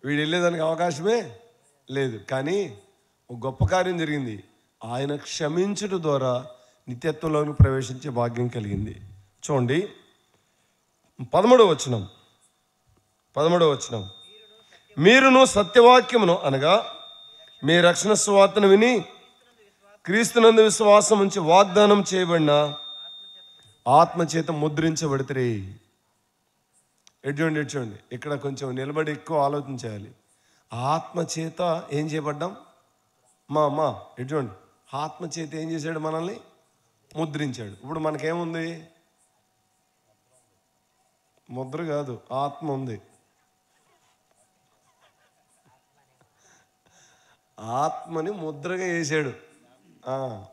వీడు వెళ్ళేదానికి అవకాశమే లేదు. కానీ ఒక గొప్ప కార్యం జరిగింది. ఆయన క్షమించుట ద్వారా నిత్యత్వంలోకి ప్రవేశించే భాగ్యం కలిగింది. చూడండి 13వ వచనం, మీరును సత్యవాక్యమును అనగా మీ రక్షణ సువార్తను విని క్రీస్తునందు విశ్వాసం ఉంచి వాగ్దానం చేయబడిన ఆత్మచేత ముద్రించబడితే. ఎటు చూడండి, ఇక్కడ కొంచెం నిలబడి ఎక్కువ ఆలోచించాలి. ఆత్మచేత ఏం చేయబడ్డాం? ఎటు చూడండి, ఆత్మచేత ఏం చేశాడు? మనల్ని ముద్రించాడు. ఇప్పుడు మనకేముంది? ముద్ర కాదు, ఆత్మ ఉంది. ఆత్మని ముద్రగా వేసాడు.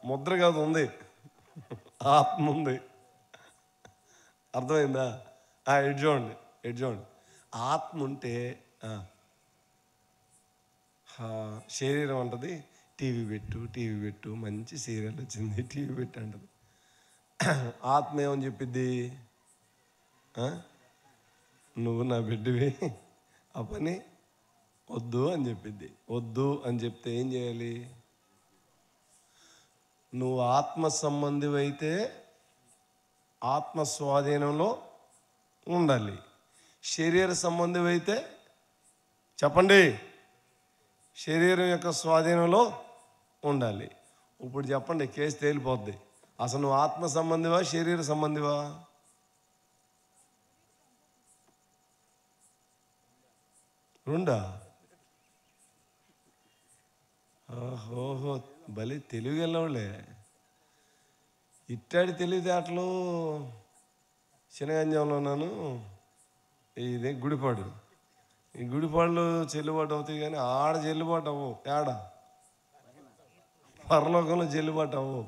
ముద్ర కాదు, ఉంది, ఆత్మ ఉంది. అర్థమైందా? ఎటు చూడండి, ఆత్మ ఉంటే శరీరం అంటది టీవీ పెట్టు, మంచి సీరియల్ వచ్చింది, టీవీ పెట్టు అంటది. ఆత్మ ఏమని చెప్పిద్ది? నువ్వు నా బిడ్డవి, ఆ పని వద్దు అని చెప్పిద్ది. వద్దు అని చెప్తే ఏం చేయాలి? నువ్వు ఆత్మ సంబంధివి అయితే ఆత్మ స్వాధీనంలో ఉండాలి. శరీర సంబంధివి అయితే చెప్పండి, శరీరం యొక్క స్వాధీనంలో ఉండాలి. ఇప్పుడు చెప్పండి, కేసు తేలిపోద్ది. అసలు నువ్వు ఆత్మ సంబంధివా, శరీర సంబంధివా? రెండా? ఓహో, భలే తెలివి వెళ్ళవులే. ఇట్టాడి తెలివితేటలు. శనగంజంలో ఉన్నాను, ఇది గుడిపాడు. ఈ గుడిపాడులో చెల్లుబాటు అవుతాయి, కానీ ఆడ చెల్లుబాటు అవ్వవు. ఏడ పరలోకంలో చెల్లుబాటు అవ్వవు.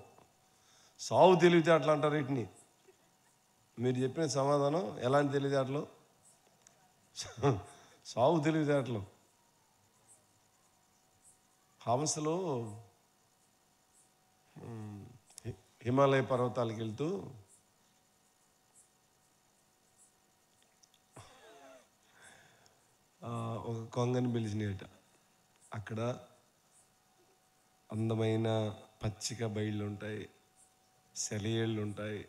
సావు తెలివితేటలు అంటారు వీటిని. మీరు చెప్పిన సమాధానం ఎలాంటి తెలివితేటలు? సావు తెలివితేటలు. హంసలు హిమాలయ పర్వతాలకు వెళ్తూ ఒక కొంగని పిలిచినట. అక్కడ అందమైన పచ్చిక బయళ్ళు ఉంటాయి, సెలయేళ్ళు ఉంటాయి,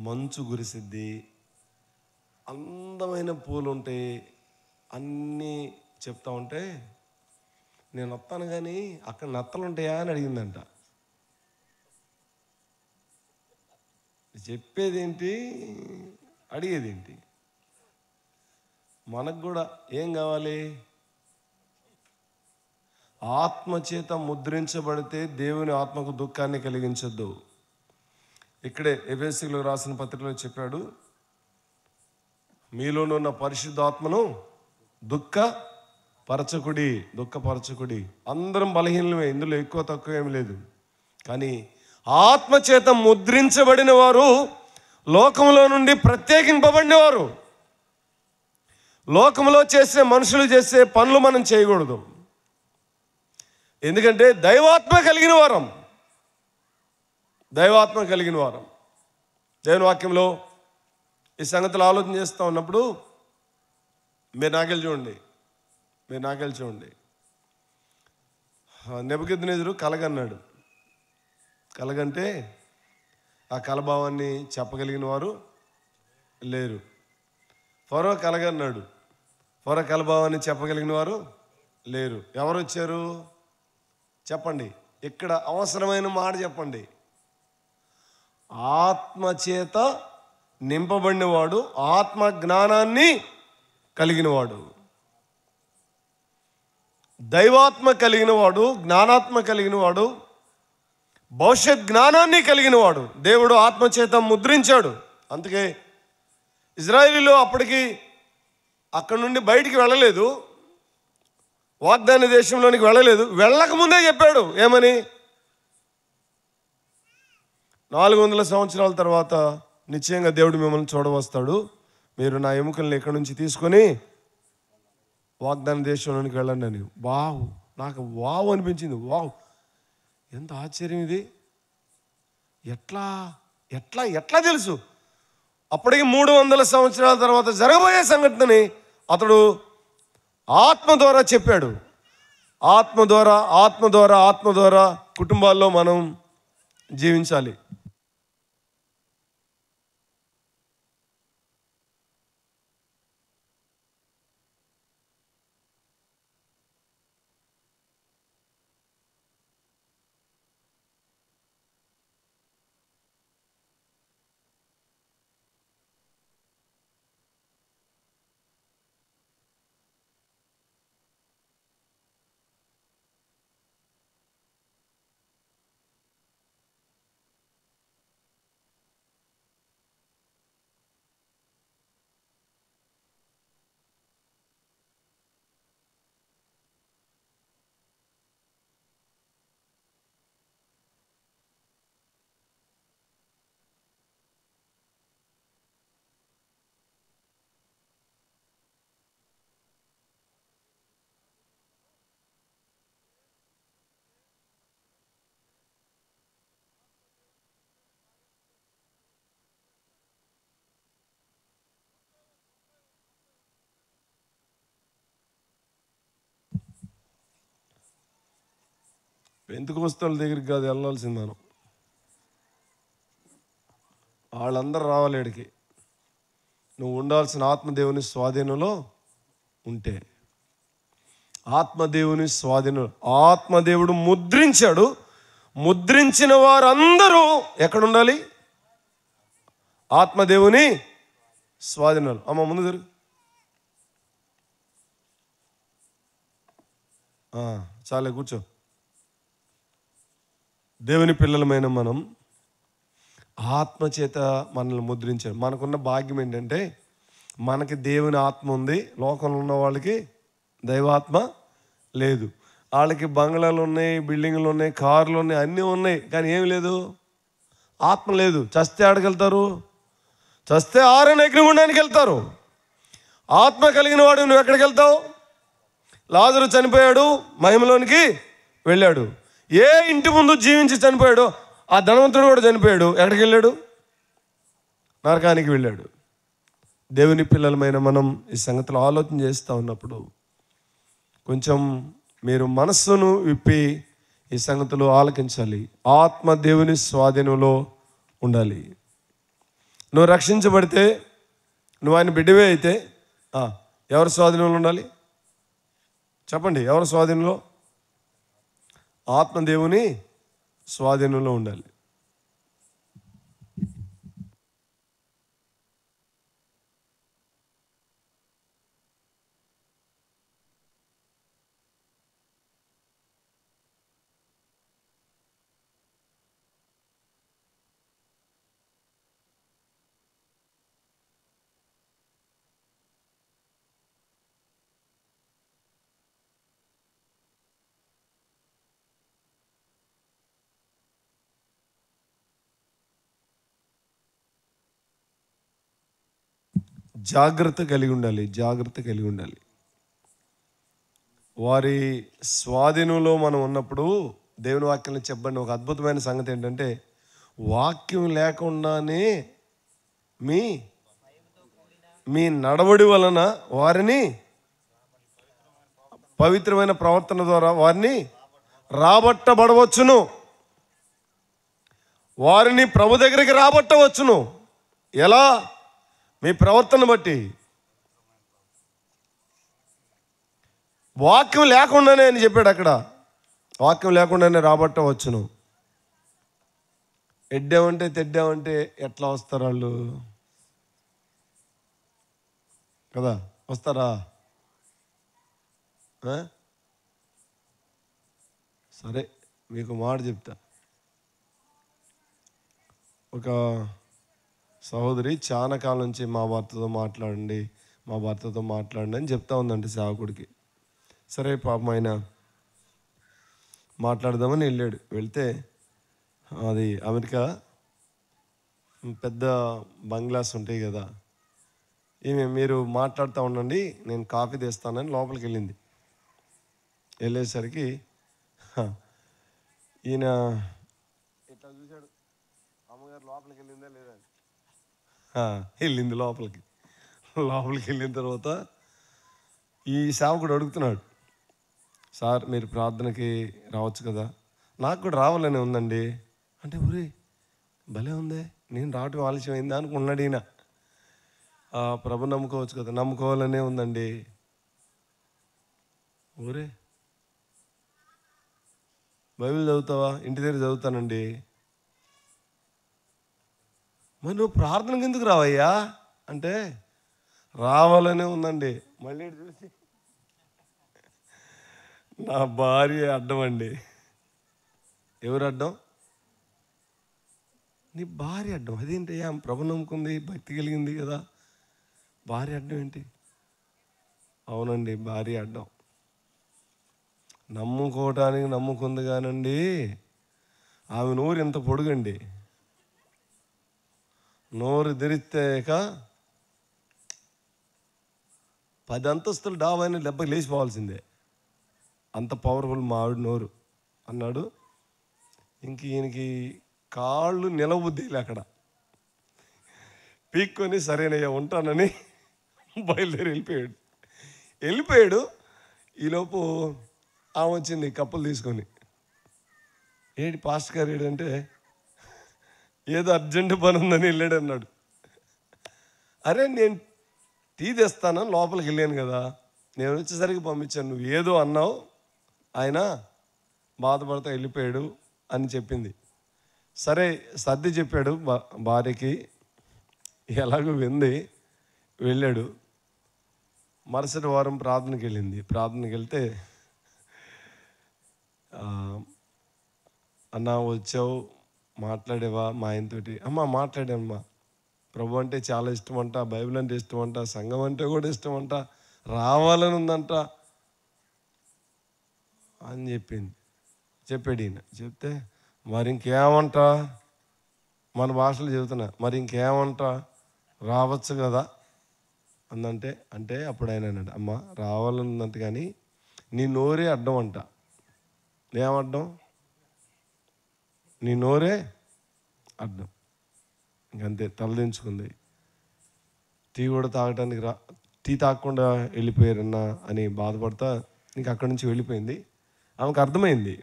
మంచు కురిసిద్ది, అందమైన పూలు ఉంటాయి. అన్నీ చెప్తా ఉంటే నేను వస్తాను కానీ అక్కడ నత్తలు ఉంటాయా అని అడిగిందంట. చెప్పేదేంటి, అడిగేదేంటి? మనకు కూడా ఏం కావాలి? ఆత్మచేత ముద్రించబడితే దేవుని ఆత్మకు దుఃఖాన్ని కలిగించొద్దు. ఇక్కడే ఎఫెసీయులకు రాసిన పత్రికలో చెప్పాడు, మీలోనున్న పరిశుద్ధాత్మను దుఃఖపరచకుడి. అందరం బలహీనమే, ఇందులో ఎక్కువ తక్కువ ఏమి లేదు. కానీ ఆత్మచేత ముద్రించబడిన వారు లోకంలో నుండి ప్రత్యేకింపబడినవారు. లోకంలో చేసే మనుషులు చేసే పనులు మనం చేయకూడదు. ఎందుకంటే దైవాత్మ కలిగిన వారం. దైవాత్మ కలిగిన వారం. దేవుని వాక్యంలో ఈ సంగతులు ఆలోచన చేస్తూ ఉన్నప్పుడు మీరు నాకెళ్ళి చూడండి. నెబుకద్నెజరు కలగన్నాడు. కలగంటే ఆ కలభావాన్ని చెప్పగలిగిన వారు లేరు. ఫరో కలగన్నాడు. ఫరో కలభావాన్ని చెప్పగలిగిన వారు లేరు. ఎవరు వచ్చారు చెప్పండి? ఇక్కడ అవసరమైన మాట చెప్పండి. ఆత్మచేత నింపబడినవాడు, ఆత్మ జ్ఞానాన్ని కలిగినవాడు. దైవాత్మ కలిగినవాడు, జ్ఞానాత్మ కలిగినవాడు, భవిష్యత్ జ్ఞానాన్ని కలిగినవాడు దేవుడు ఆత్మచేత ముద్రించాడు. అందుకే ఇజ్రాయేలీలో అప్పటికి అక్కడి నుండి బయటికి వెళ్ళలేదు, వాగ్దాన దేశంలోనికి వెళ్ళలేదు. వెళ్ళకముందే చెప్పాడు ఏమని? 400 సంవత్సరాల తర్వాత నిశ్చయంగా దేవుడు మిమ్మల్ని చూడవస్తాడు, మీరు నా ఎముకల్ని ఎక్కడి నుంచి తీసుకొని వాగ్దాన దేశంలోనికి వెళ్ళండి అని. వావ్, నాకు వావ్ అనిపించింది. వావ్, ఎంత ఆశ్చర్యం ఇది! ఎట్లా ఎట్లా ఎట్లా తెలుసు? అప్పటికి 300 సంవత్సరాల తర్వాత జరగబోయే సంఘటనని అతడు ఆత్మ ద్వారా చెప్పాడు. ఆత్మ ద్వారా కుటుంబాల్లో మనం జీవించాలి. పెంతెకొస్తోళ్ళ దగ్గరికి కాదు వెళ్ళాల్సింది మనం. వాళ్ళందరూ రావాలి ఇక్కడికి. నువ్వు ఉండాల్సిన ఆత్మదేవుని స్వాధీనంలో ఉంటే. ఆత్మదేవుని స్వాధీనం. ఆత్మదేవుడు ముద్రించాడు. ముద్రించిన వారందరూ ఎక్కడుండాలి? ఆత్మదేవుని స్వాధీనాలు. అమ్మ ముందు జరుగు. చాలే కూర్చో. దేవుని పిల్లలమైన మనం ఆత్మచేత మనల్ని ముద్రించాడు. మనకున్న భాగ్యం ఏంటంటే మనకి దేవుని ఆత్మ ఉంది. లోకంలో ఉన్న వాళ్ళకి దైవాత్మ లేదు. వాళ్ళకి బంగ్లాలు ఉన్నాయి, బిల్డింగ్లు ఉన్నాయి, కార్లు ఉన్నాయి, అన్నీ ఉన్నాయి, కానీ ఏమి లేదు, ఆత్మ లేదు. చస్తే ఆడకెళ్తారు? చస్తే ఆరని అగ్నిగుండానికి వెళ్తారు. ఆత్మ కలిగిన వాడు నువ్వు ఎక్కడికి వెళ్తావు? లాజరు చనిపోయాడు, మహిమలోనికి వెళ్ళాడు. ఏ ఇంటి ముందు జీవించి చనిపోయాడు ఆ ధనవంతుడు కూడా చనిపోయాడు. ఎక్కడికి వెళ్ళాడు? నరకానికి వెళ్ళాడు. దేవుని పిల్లలమైన మనం ఈ సంగతిలో ఆలోచన చేస్తూ ఉన్నప్పుడు కొంచెం మీరు మనస్సును విప్పి ఈ సంగతులు ఆలకించాలి. ఆత్మ దేవుని స్వాధీనంలో ఉండాలి. నువ్వు రక్షించబడితే, నువ్వు ఆయన బిడ్డవే అయితే ఎవరి స్వాధీనంలో ఉండాలి చెప్పండి? ఎవరి స్వాధీనంలో? ఆత్మదేవుని స్వాధీనంలో ఉండాలి. జాగ్రత్త కలిగి ఉండాలి. వారి స్వాధీనంలో మనం ఉన్నప్పుడు దేవుని వాక్యం చెప్పండి. ఒక అద్భుతమైన సంగతి ఏంటంటే, వాక్యం లేకుండానే మీ మీ నడవడి వలన వారిని, పవిత్రమైన ప్రవర్తన ద్వారా వారిని రాబట్టబడవచ్చును. వారిని ప్రభు దగ్గరికి రాబట్టవచ్చును. ఎలా? మీ ప్రవర్తన బట్టి. వాక్యం లేకుండానే అని చెప్పాడు అక్కడ. వాక్యం లేకుండానే రాబట్టవచ్చును. ఎడ్డామంటే తెడ్డామంటే ఎట్లా వస్తారు వాళ్ళు కదా? వస్తారా? సరే, మీకు మాట చెప్తా. ఒక సహోదరి చాలా కాలం నుంచి మా భర్తతో మాట్లాడండి అని చెప్తా ఉందండి సేవకుడికి. సరే, పాపం ఆయన మాట్లాడదామని వెళ్తే అది అమెరికా పెద్ద బంగ్లాస్ ఉంటాయి కదా, ఈమె మీరు మాట్లాడుతూ ఉండండి నేను కాఫీ తెస్తానని లోపలికి వెళ్ళింది. వెళ్ళేసరికి ఈయన ఇట్లా చూశాడు, అమ్మగారు లోపలికి వెళ్ళిందా లేదా? వెళ్ళింది లోపలికి వెళ్ళిన తర్వాత ఈ సేవకుడు అడుగుతున్నాడు, సార్ మీరు ప్రార్థనకి రావచ్చు కదా? నాకు కూడా రావాలని ఉందండి అంటే, ఊరే భలే ఉందే, నేను రావటం ఆలస్యం అయిందా అనుకున్నాడు ఈయన. ప్రభు నమ్ముకోవచ్చు కదా? నమ్ముకోవాలనే ఉందండి. ఊరే బైబిల్ చదువుతావా? ఇంటి దగ్గర చదువుతానండి. మరి నువ్వు ప్రార్థనకి ఎందుకు రావయ్యా అంటే, రావాలనే ఉందండి. మళ్ళీ చూసి, నా భార్య అడ్డం అండి. ఎవరు అడ్డం? నీ భార్య అడ్డం. అదేంటి? ఆమె ప్రభు నమ్ముకుంది, భక్తి కలిగింది కదా, భార్య అడ్డం ఏంటి? అవునండి, భార్య అడ్డం. నమ్ముకోవటానికి నమ్ముకుంది కానండి, ఆమె నోరు ఎంత పొడుగండి. నోరు తెరిచాక 10 అంతస్తులు డాబాని దెబ్బకి లేచిపోవాల్సిందే, అంత పవర్ఫుల్ మా ఆవిడ నోరు అన్నాడు. ఇంక ఈయనకి కాళ్ళు నిలబుద్ధిలే అక్కడ. పీక్కొని సరేనయ్యా ఉంటానని బయలుదేరి వెళ్ళిపోయాడు. ఈలోపు ఆమె వచ్చింది కప్పులు తీసుకొని. ఏంటి పాస్టర్ గారు ఏడంటే, ఏదో అర్జెంటు పని ఉందని వెళ్ళాడు అన్నాడు. అరే నేను టీ తెస్తానని లోపలికి వెళ్ళాను కదా, నేను వచ్చేసరికి పంపించాను, నువ్వు ఏదో అన్నావు, ఆయన బాధపడతా వెళ్ళిపోయాడు అని చెప్పింది. సరే సర్ది చెప్పాడు భార్యకి, ఎలాగో వెళ్ళాడు. మరుసటి వారం ప్రార్థనకి వెళ్తే, అన్నా వచ్చావు మాట్లాడేవా మా ఆయనతోటి? అమ్మ మాట్లాడామ్మా, ప్రభు అంటే చాలా ఇష్టం అంట, బైబిల్ అంటే ఇష్టం అంట, సంఘం అంటే కూడా ఇష్టం అంట, రావాలని ఉందంట అని చెప్పాడు ఈయన. చెప్తే మరి ఇంకేమంట, మన భాషలో చెబుతున్నా, మరి ఇంకేమంట రావచ్చు కదా అందంటే, అంటే అప్పుడు ఆయన అన్నాడు, అమ్మ రావాలని ఉందంట కానీ నీ నోరే అడ్డం అంట. ఏమడ్డం? నీ నోరే అడ్డం. ఇంకంతే, తలదించుకుంది. టీ కూడా తాగటానికి టీ తాగకుండా వెళ్ళిపోయారన్నా అని బాధపడతా ఇంక అక్కడి నుంచి వెళ్ళిపోయింది. ఆమెకు అర్థమైంది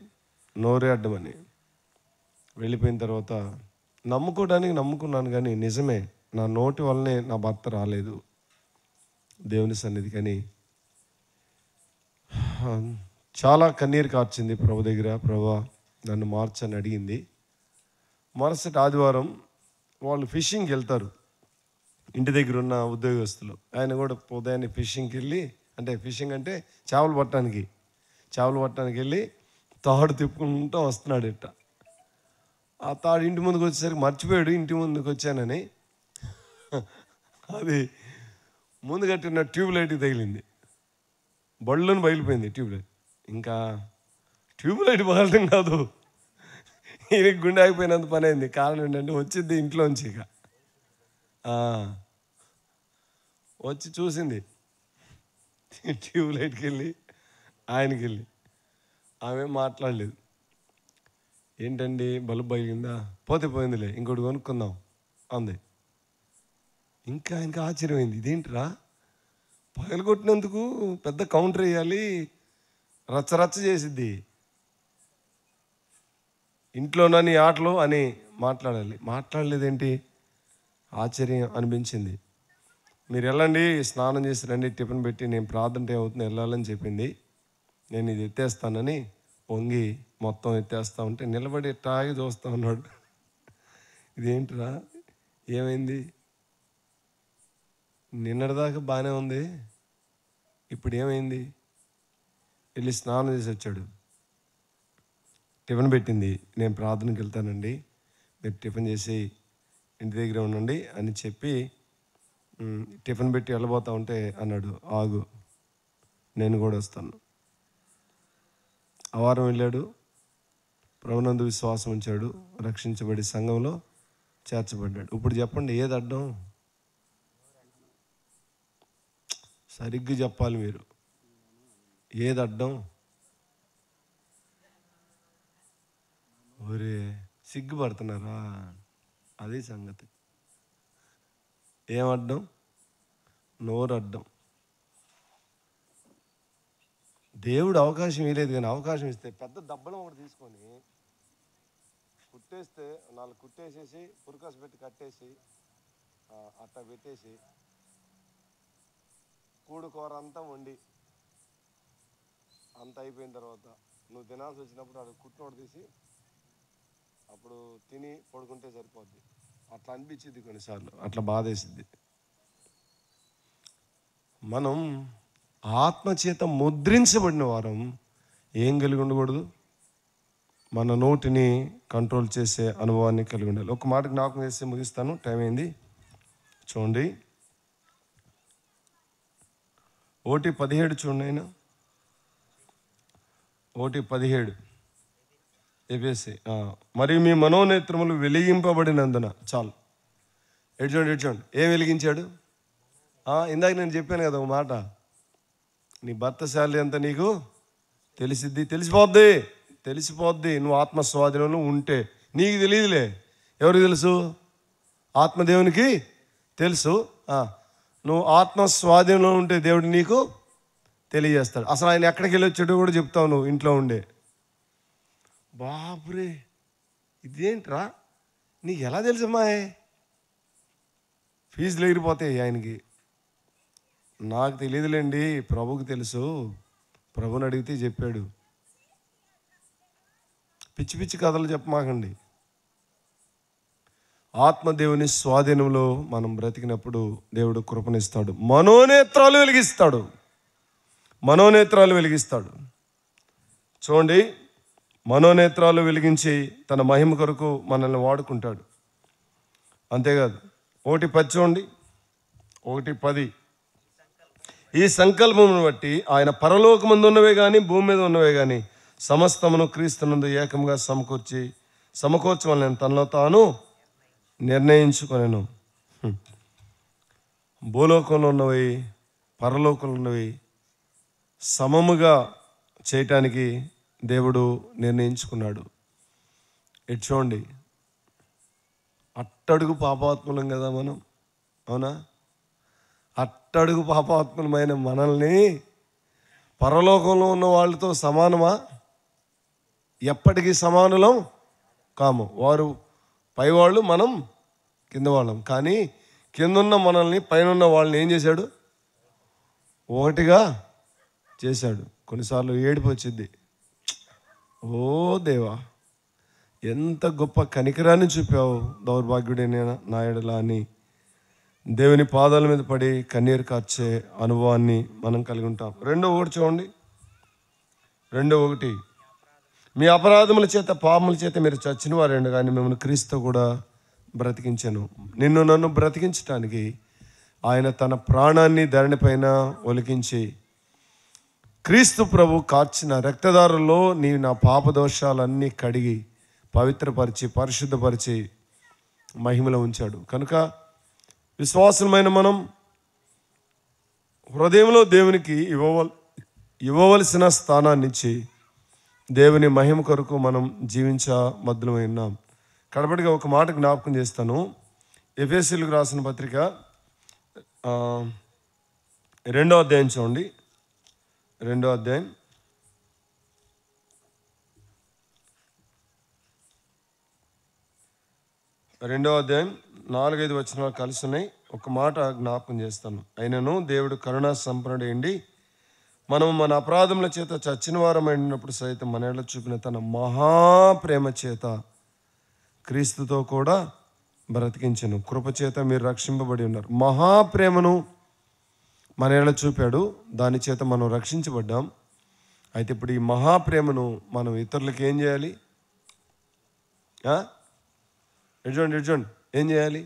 నోరే అడ్డమని. వెళ్ళిపోయిన తర్వాత నమ్ముకోవడానికి నమ్ముకున్నాను కానీ నిజమే, నా నోటి వల్లనే నా భర్త రాలేదు దేవుని సన్నిధి. కానీ చాలా కన్నీరు కార్చింది ప్రభు దగ్గర, ప్రభా నన్ను మార్చని అడిగింది. మరుసటి ఆదివారం వాళ్ళు ఫిషింగ్కి వెళ్తారు, ఇంటి దగ్గర ఉన్న ఉద్యోగస్తులు. ఆయన కూడా ఉదయాన్నే ఫిషింగ్కి వెళ్ళి, అంటే ఫిషింగ్ అంటే చేపలు పట్టడానికి వెళ్ళి తాడు తిప్పుకుంటూ వస్తున్నాడు. ఇట్ట ఆ తాడు ఇంటి ముందుకు వచ్చేసరికి మర్చిపోయాడు ఇంటి ముందుకు వచ్చానని. అది ముందు కట్టిన ట్యూబ్ లైట్కి తగిలింది, బళ్ళను బయలుపోయింది ట్యూబ్ లైట్. ఇంకా ట్యూబ్ లైట్ పగలటం కాదు, ఈయనకి గుండె ఆగిపోయినంత పని అయింది. కారణం ఏంటంటే వచ్చింది ఇంట్లోంచి. ఇక వచ్చి చూసింది ట్యూబ్ లైట్కి వెళ్ళి ఆయనకి వెళ్ళి ఆమె మాట్లాడలేదు. ఏంటండి బల్బు పగిలిందా? పోతే పోయిందిలే, ఇంకోటి కొనుక్కుందాం అంది. ఇంకా ఆయనకి ఆశ్చర్యమైంది, ఇదేంటిరా పగలగొట్టినందుకు పెద్ద కౌంటర్ వేయాలి, రచ్చరచ్చ చేసిద్ది, ఇంట్లోనా నీ ఆటలు అని మాట్లాడాలి. మాట్లాడలేదేంటి? ఆశ్చర్యం అనిపించింది. మీరు వెళ్ళండి, స్నానం చేసి రండి, టిఫిన్ పెట్టి నేను ప్రార్థన టైం అవుతుంది వెళ్ళాలని చెప్పింది. నేను ఇది ఎత్తేస్తానని వంగి మొత్తం ఎత్తేస్తా ఉంటే నిలబడి టాగి చూస్తా ఉన్నాడు. ఇదేంటిరా, ఏమైంది? నిన్నటిదాకా బాగానే ఉంది, ఇప్పుడు ఏమైంది? వెళ్ళి స్నానం చేసి వచ్చాడు. టిఫిన్ పెట్టింది, నేను ప్రార్థనకి వెళ్తానండి, మీరు టిఫిన్ చేసి ఇంటి దగ్గర ఉండండి అని చెప్పి టిఫిన్ పెట్టి వెళ్ళబోతా ఉంటే అన్నాడు, ఆగు నేను కూడా వస్తాను. ఆ వారం వెళ్ళాడు, ప్రభునందు విశ్వాసం ఉంచాడు, రక్షించబడి సంఘంలో చేర్చబడ్డాడు. ఇప్పుడు చెప్పండి, ఏది అడ్డం? సరిగ్గా చెప్పాలి మీరు, ఏది అడ్డం? ఒరే సిగ్గుపడుతున్నారా? అదే సంగతి. ఏమడ్డం? నోరు అడ్డం. దేవుడు అవకాశం ఇవ్వలేదు, కానీ అవకాశం ఇస్తే పెద్ద దబ్బలం ఒకటి తీసుకొని కుట్టేస్తే 4 కుట్టేసేసి పురకాసు పెట్టి కట్టేసి అట్లా పెట్టేసి కూర అంతా వండి అంత అయిపోయిన తర్వాత నువ్వు తినాల్సి వచ్చినప్పుడు అది కుట్టినోడు తీసి అప్పుడు తిని పడుకుంటే సరిపోద్ది. అట్లా అనిపించింది కొన్నిసార్లు, అట్లా బాధేసింది. మనం ఆత్మచేత ముద్రించబడిన వారం ఏం కలిగి ఉండకూడదు? మన నోటిని కంట్రోల్ చేసే అనుభవాన్ని కలిగి ఉండాలి. ఒక మాట జ్ఞాపకం చేసి ముగిస్తాను, టైం అయింది. చూడండి 1:17 చూడండి. అయినా 1:17 ఎఫెసీ. మరియు మీ మనోనేత్రములు వెలిగింపబడినందున. చాలు, ఎటు చూడండి. ఏం వెలిగించాడు? ఇందాక నేను చెప్పాను కదా ఒక మాట, నీ భర్త శాలరీ అంతా నీకు తెలిసిపోద్ది నువ్వు ఆత్మస్వాధీనంలో ఉంటే. నీకు తెలియదులే, ఎవరికి తెలుసు? ఆత్మదేవునికి తెలుసు. నువ్వు ఆత్మస్వాధీనంలో ఉంటే దేవుడు నీకు తెలియజేస్తాడు. అసలు ఆయన ఎక్కడికి వెళ్ళి వచ్చాడో కూడా చెప్తావు నువ్వు ఇంట్లో ఉండే. బాబురే, ఇదేంట్రా, నీకు ఎలా తెలుసమ్మాయే? ఫీజులు ఎగిరిపోతాయి ఆయనకి. నాకు తెలియదులేండి, ప్రభుకి తెలుసు, ప్రభుని అడిగితే చెప్పాడు. పిచ్చి పిచ్చి కథలు చెప్పమాకండి. ఆత్మదేవుని స్వాధీనంలో మనం బ్రతికినప్పుడు దేవుడు కృపనిస్తాడు, మనోనేత్రాలు వెలిగిస్తాడు. చూడండి, మనోనేత్రాలు వెలిగించి తన మహిమ కొరకు మనల్ని వాడుకుంటాడు. అంతేకాదు 1:10 చూడండి, 1:10 ఈ సంకల్పమును బట్టి ఆయన పరలోకమందు ఉన్నవే కానీ భూమి మీద ఉన్నవే కానీ సమస్తమును క్రీస్తునందు ఏకంగా సమకూర్చమని తనలో తాను నిర్ణయించుకొనెను. భూలోకంలో ఉన్నవి పరలోకంలో ఉన్నవి సమముగా చేయటానికి దేవుడు నిర్ణయించుకున్నాడు. ఇటు చూడండి, అట్టడుగు పాపాత్ములం కదా మనం, అవునా? అట్టడుగు పాపాత్ములమైన మనల్ని పరలోకంలో ఉన్న వాళ్ళతో సమానమా? ఎప్పటికీ సమానులం కాము. వారు పైవాళ్ళు, మనం కింద వాళ్ళం. కానీ కిందున్న మనల్ని పైన వాళ్ళని ఏం చేశాడు? ఒకటిగా చేశాడు. కొన్నిసార్లు ఏడుపు వచ్చింది, ఓ దేవా ఎంత గొప్ప కనికరాన్ని చూపావు దౌర్భాగ్యుడైన నా ఎడల అని దేవుని పాదాల మీద పడి కన్నీరు కార్చే అనుభవాన్ని మనం కలిగి ఉంటాం. 2:1 చూడండి, 2:1 మీ అపరాధముల చేత పాపముల చేత మీరు చచ్చిన వారండి, కానీ మిమ్మల్ని క్రీస్తు కూడా బ్రతికించాను. నిన్ను నన్ను బ్రతికించడానికి ఆయన తన ప్రాణాన్ని ధరణిపైన ఒలికించి క్రీస్తు ప్రభు కార్చిన రక్తదారుల్లో నా పాపదోషాలన్నీ కడిగి పవిత్రపరిచి పరిశుద్ధపరిచి మహిమలో ఉంచాడు. కనుక విశ్వాసమైన మనం హృదయంలో దేవునికి ఇవ్వవలసిన స్థానాన్ని ఇచ్చి దేవుని మహిమ కొరకు మనం మధ్యమై ఉన్నాం. కడపటిగా ఒక మాట జ్ఞాపకం చేస్తాను. ఎఫెసీయులకు రాసిన పత్రిక 2వ అధ్యాయం చూడండి. 2వ అధ్యాయం 4-5 వచనాలు కలిసి ఉన్నాయి. ఒక మాట జ్ఞాపకం చేస్తాను. అయినను దేవుడు కరుణా సంపన్నుడైండి మనము మన అపరాధముల చేత చచ్చిన వారమైనప్పుడు సైతం మన ఎడల చూపిన తన మహాప్రేమ చేత క్రీస్తుతో కూడా బ్రతికించెను. కృపచేత మీరు రక్షింపబడి ఉన్నారు. మహాప్రేమను మన ఎడల చూపాడు, దాని చేత మనం రక్షించబడ్డాం. అయితే ఇప్పుడు ఈ మహాప్రేమను మనం ఇతరులకు ఏం చేయాలి? ఎడ్జోండి ఏం చేయాలి?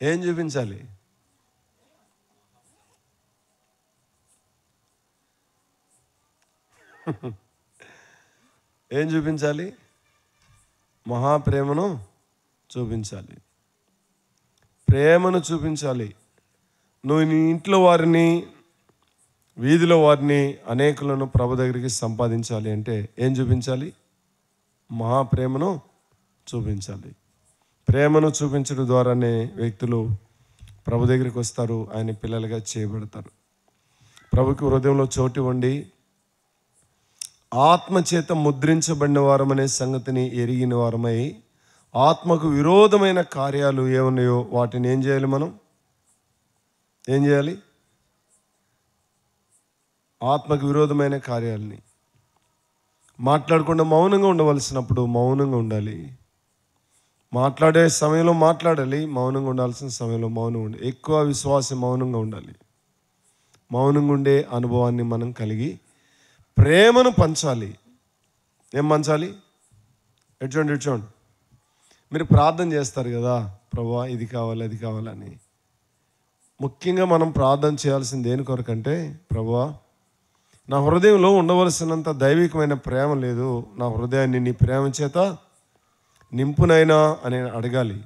ఏం చూపించాలి? ఏం చూపించాలి? మహాప్రేమను చూపించాలి. ప్రేమను చూపించాలి. నువ్వు నీ ఇంట్లో వారిని, వీధిలో వారిని, అనేకులను ప్రభు దగ్గరికి సంపాదించాలి అంటే ఏం చూపించాలి? మహాప్రేమను చూపించాలి. ప్రేమను చూపించడం ద్వారానే వ్యక్తులు ప్రభు దగ్గరికి వస్తారు, ఆయన పిల్లలుగా చేయబడతారు. ప్రభుకి హృదయంలో చోటు ఇవ్వండి. ఆత్మచేత ముద్రించబడిన వారమనే సంగతిని ఎరిగిన వారమై ఆత్మకు విరోధమైన కార్యాలు ఏమున్నాయో వాటిని ఏం చేయాలి? మనం ఏం చేయాలి? ఆత్మకు విరోధమైన కార్యాలని మాట్లాడకుండా మౌనంగా ఉండవలసినప్పుడు మౌనంగా ఉండాలి. మాట్లాడే సమయంలో మాట్లాడాలి, మౌనంగా ఉండాల్సిన సమయంలో మౌనంగా ఉండాలి. ఎక్కువ విశ్వాసం మౌనంగా ఉండాలి. మౌనంగా ఉండే అనుభవాన్ని మనం కలిగి ప్రేమను పంచాలి. ఏం పంచాలి? ఎడ్చోండి మీరు ప్రార్థన చేస్తారు కదా, ప్రభువా ఇది కావాలి అది కావాలని. ముఖ్యంగా మనం ప్రార్థన చేయాల్సింది దేని కొరకంటే, ప్రభువా నా హృదయంలో ఉండవలసినంత దైవికమైన ప్రేమ లేదు, నా హృదయాన్ని నీ ప్రేమ చేత నింపునైనా అని అడగాలి.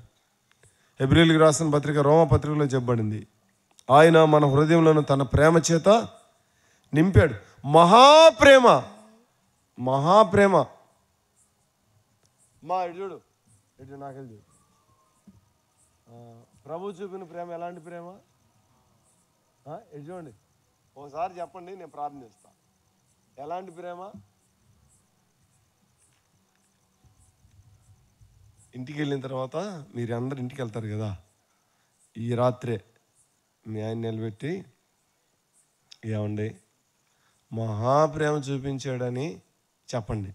హెబ్రీయులకు రాసిన పత్రిక, రోమా పత్రికలో చెప్పబడింది, ఆయన మన హృదయంలో తన ప్రేమ చేత నింపాడు. మహాప్రేమ మా చూడు నాకెళ్ళి ప్రభు చూపిన ప్రేమ ఎలాంటి ప్రేమ? చూడండి ఒకసారి చెప్పండి, నేను ప్రార్థన చేస్తా. ఎలాంటి ప్రేమ? ఇంటికి వెళ్ళిన తర్వాత మీరు అందరు ఇంటికి వెళ్తారు కదా, ఈ రాత్రే మీ ఆయన నిలబెట్టి, ఏమండి మహాప్రేమ చూపించాడని చెప్పండి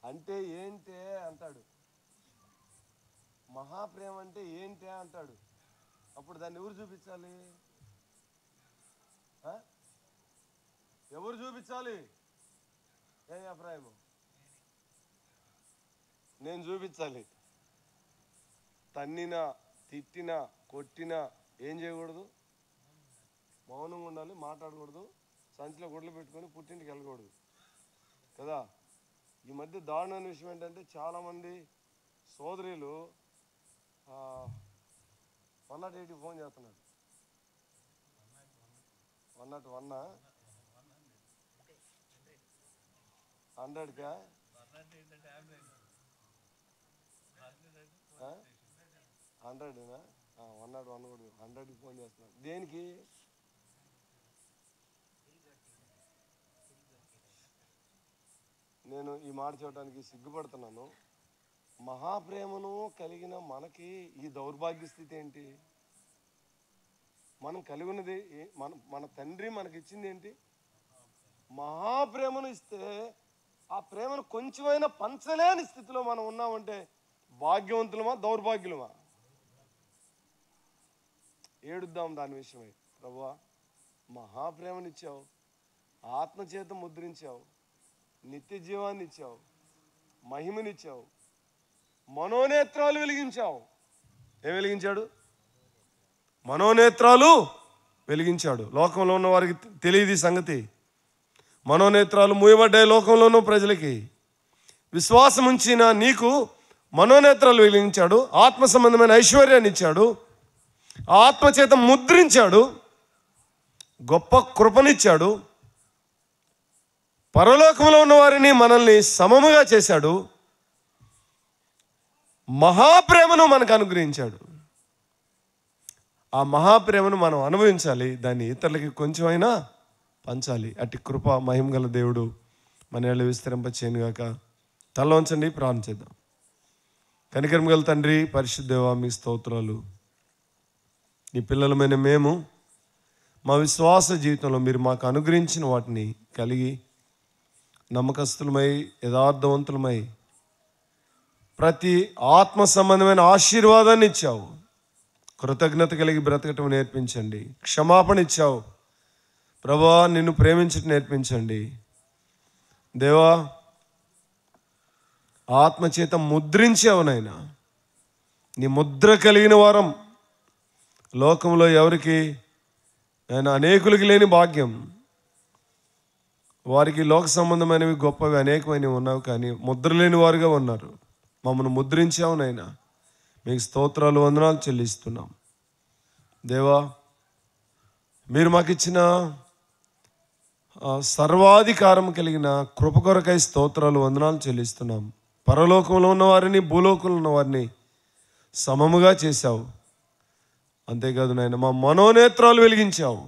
అంటే ఏంటే అంటాడు. మహాప్రేమ అంటే ఏంటే అంటాడు. అప్పుడు దాన్ని ఎవరు చూపించాలి? ఎవరు చూపించాలి? ఏం అభిప్రాయము? నేను చూపించాలి. తన్నినా, తిట్టినా, కొట్టినా ఏం చేయకూడదు? మౌనంగా ఉండాలి, మాట్లాడకూడదు, సంచిలో గుడ్లు పెట్టుకొని పుట్టింటికి వెళ్ళకూడదు కదా. ఈ మధ్య దారుణమైన విషయం ఏంటంటే, చాలామంది సోదరులు 108కి ఫోన్ చేస్తున్నారు. 101 100కా 100నా 101 కూడా 100కి ఫోన్ చేస్తున్నారు. దేనికి? నేను ఈ మాట చూడటానికి సిగ్గుపడుతున్నాను. మహాప్రేమను కలిగిన మనకి ఈ దౌర్భాగ్య స్థితి ఏంటి? మనం కలిగి ఉన్నది, మన తండ్రి మనకిచ్చింది ఏంటి? మహాప్రేమను ఇస్తే ఆ ప్రేమను కొంచెమైనా పంచలేని స్థితిలో మనం ఉన్నామంటే భాగ్యవంతులమా దౌర్భాగ్యులమా? ఏడుద్దాం దాని విషయమై. ప్రభువా మహాప్రేమనిచ్చావు, ఆత్మచేత ముద్రించావు, నిత్య జీవాన్ని ఇచ్చావు, మహిమనిచ్చావు, మనోనేత్రాలు వెలిగించావు. ఏం వెలిగించాడు? మనోనేత్రాలు వెలిగించాడు. లోకంలో ఉన్న వారికి తెలియదు ఈ సంగతి. మనోనేత్రాలు మూయబడ్డాయి లోకంలో ఉన్న ప్రజలకి. విశ్వాసం ఉంచిన నీకు మనోనేత్రాలు వెలిగించాడు, ఆత్మ సంబంధమైన ఐశ్వర్యాన్ని ఇచ్చాడు, ఆత్మచేత ముద్రించాడు. గొప్ప కృపనిచ్చాడు. పరలోకంలో ఉన్న వారిని మనల్ని సమముగా చేశాడు. మహాప్రేమను మనకు అనుగ్రహించాడు. ఆ మహాప్రేమను మనం అనుభవించాలి, దాన్ని ఇతరులకి కొంచెమైనా పంచాలి. అట్టి కృప మహిమ గల దేవుడు మన ఏళ్ళు విస్తరింపచేయనుగాక. తల వంచండి, ప్రార్థన చేద్దాం. కనికరం గల తండ్రి, పరిశుద్ధ దేవా, మీ స్తోత్రాలు. నీ పిల్లలమైన మేము మా విశ్వాస జీవితంలో మీరు మాకు అనుగ్రహించిన వాటిని కలిగి నమ్మకస్తులమై యథార్థవంతులమై ప్రతి ఆత్మ సంబంధమైన ఆశీర్వాదాన్ని ఇచ్చావు. కృతజ్ఞత కలిగి బ్రతకటం నేర్పించండి. క్షమాపణ ఇచ్చావు ప్రభువా, నిన్ను ప్రేమించటం నేర్పించండి. దేవా, ఆత్మచేత ముద్రించావు నాయనా. నీ ముద్ర కలిగిన వారం లోకంలో ఎవరికి ఆయన అనేకులకి లేని భాగ్యం. వారికి లోక సంబంధమైనవి గొప్పవి అనేకమైనవి ఉన్నావు, కానీ ముద్ర లేని వారుగా ఉన్నారు. మమ్మల్ని ముద్రించావు నాయనా. మీకు స్తోత్రాలు, వందనాలు చెల్లిస్తున్నాం. దేవా, మీరు మాకు ఇచ్చిన సర్వాధికారం కలిగిన కృప కొరకై స్తోత్రాలు, వందనాలు చెల్లిస్తున్నాం. పరలోకంలో ఉన్న వారిని, భూలోకంలో ఉన్న వారిని సమముగా చేశావు. అంతేకాదు నాయన, మా మనోనేత్రాలు వెలిగించావు.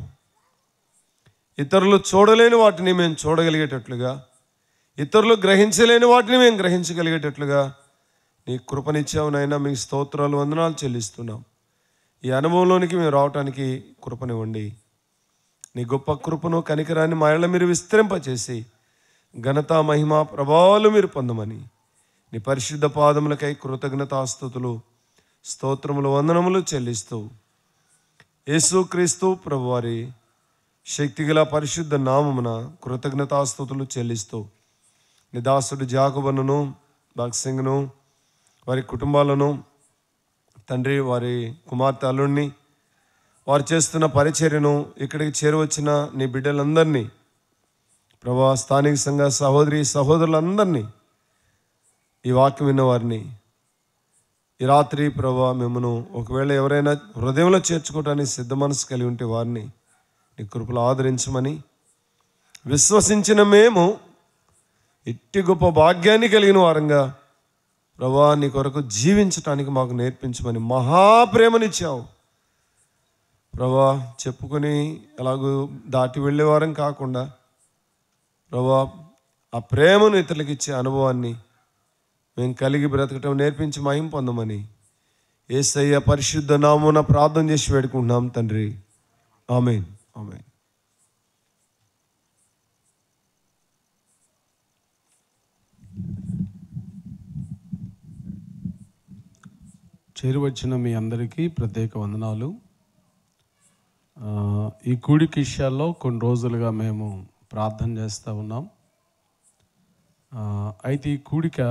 ఇతరులు చూడలేని వాటిని మేము చూడగలిగేటట్లుగా, ఇతరులు గ్రహించలేని వాటిని మేము గ్రహించగలిగేటట్లుగా నీ కృపనిచ్చావు నాయన. మీకు స్తోత్రాలు, వందనాలు చెల్లిస్తున్నాం. ఈ అనుభవంలోనికి మేము రావటానికి కృపనివ్వండి. నీ గొప్ప కృపను, కనికరాన్ని మా ఇళ్ళ మీరు విస్తరింపచేసి ఘనత, మహిమ, ప్రభావాలు మీరు పొందమని నీ పరిశుద్ధ పాదములకై కృతజ్ఞతాస్తుతులు, స్తోత్రములు, వందనములు చెల్లిస్తూ యేసుక్రీస్తు ప్రభువారి శక్తిగల పరిశుద్ధ నామమున కృతజ్ఞతాస్తుతులు చెల్లిస్తూ నీ దాసుడు జాకబనును, భక్సింగ్ను, వారి కుటుంబాలను తండ్రి, వారి కుమార్తె అల్లుడిని, వారు చేస్తున్న పరిచర్యను, ఇక్కడికి చేరువచ్చిన నీ బిడ్డలందరినీ ప్రభా, స్థానిక సంఘ సహోదరి సహోదరులందరినీ, ఈ వాక్యం విన్న వారిని ఈ రాత్రి ప్రభా మిమ్మను ఒకవేళ ఎవరైనా హృదయంలో చేర్చుకోవడానికి సిద్ధ మనసు కలిగి ఉంటే వారిని నీ కృపలో ఆదరించమని, విశ్వసించిన మేము ఇట్టి గొప్ప భాగ్యాన్ని కలిగిన వారంగా ప్రభా నీ కొరకు జీవించటానికి మాకు నేర్పించమని మహాప్రేమనిచ్చావు ప్రభా. చెప్పుకొని ఎలాగూ దాటి వెళ్ళేవారం కాకుండా ప్రభా, ఆ ప్రేమను ఇతరులకు ఇచ్చే అనుభవాన్ని మేము కలిగి బ్రతకటం నేర్పించి మహిమ పొందమని యేసయ్య పరిశుద్ధ నామమున ప్రార్థన చేసి వేడుకుంటున్నాం తండ్రి. ఆమేన్, ఆమేన్. చేరువచ్చిన మీ అందరికీ ప్రత్యేక వందనాలు. ఈ కూడిక విషయాల్లో కొన్ని రోజులుగా మేము ప్రార్థన చేస్తూ ఉన్నాం. అయితే ఈ కూడిక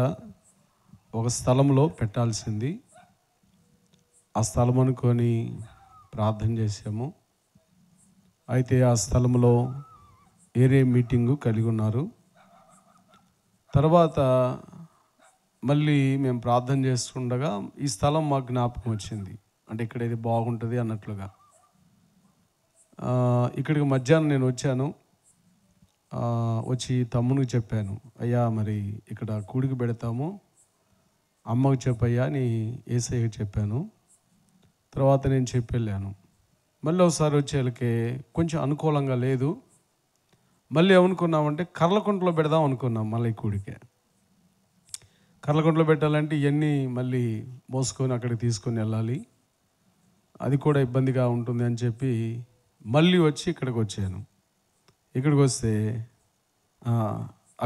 ఒక స్థలంలో పెట్టాల్సింది. ఆ స్థలం అనుకొని ప్రార్థన చేసాము. అయితే ఆ స్థలంలో ఏరియా మీటింగు కలిగి ఉన్నారు. తర్వాత మళ్ళీ మేము ప్రార్థన చేస్తుండగా ఈ స్థలం మాకు జ్ఞాపకం వచ్చింది. అంటే ఇక్కడ ఇది బాగుంటుంది అన్నట్లుగా. ఇక్కడికి మధ్యాహ్నం నేను వచ్చాను. వచ్చి తమ్మునికి చెప్పాను, అయ్యా మరి ఇక్కడ కూడికి పెడతాము, అమ్మకు చెప్పయ్యా అని యేసయ్యకి చెప్పాను. తర్వాత నేను చెప్పి వెళ్ళాను. మళ్ళీ ఒకసారి వచ్చేళ్ళకి కొంచెం అనుకూలంగా లేదు. మళ్ళీ ఏమనుకున్నామంటే కర్లకుంటలో పెడదాం అనుకున్నాం. మళ్ళీ కూడికే కర్లకుంటలో పెట్టాలంటే ఇవన్నీ మళ్ళీ మోసుకొని అక్కడికి తీసుకొని వెళ్ళాలి, అది కూడా ఇబ్బందిగా ఉంటుంది అని చెప్పి మళ్ళీ వచ్చి ఇక్కడికి వచ్చాను. ఇక్కడికి వస్తే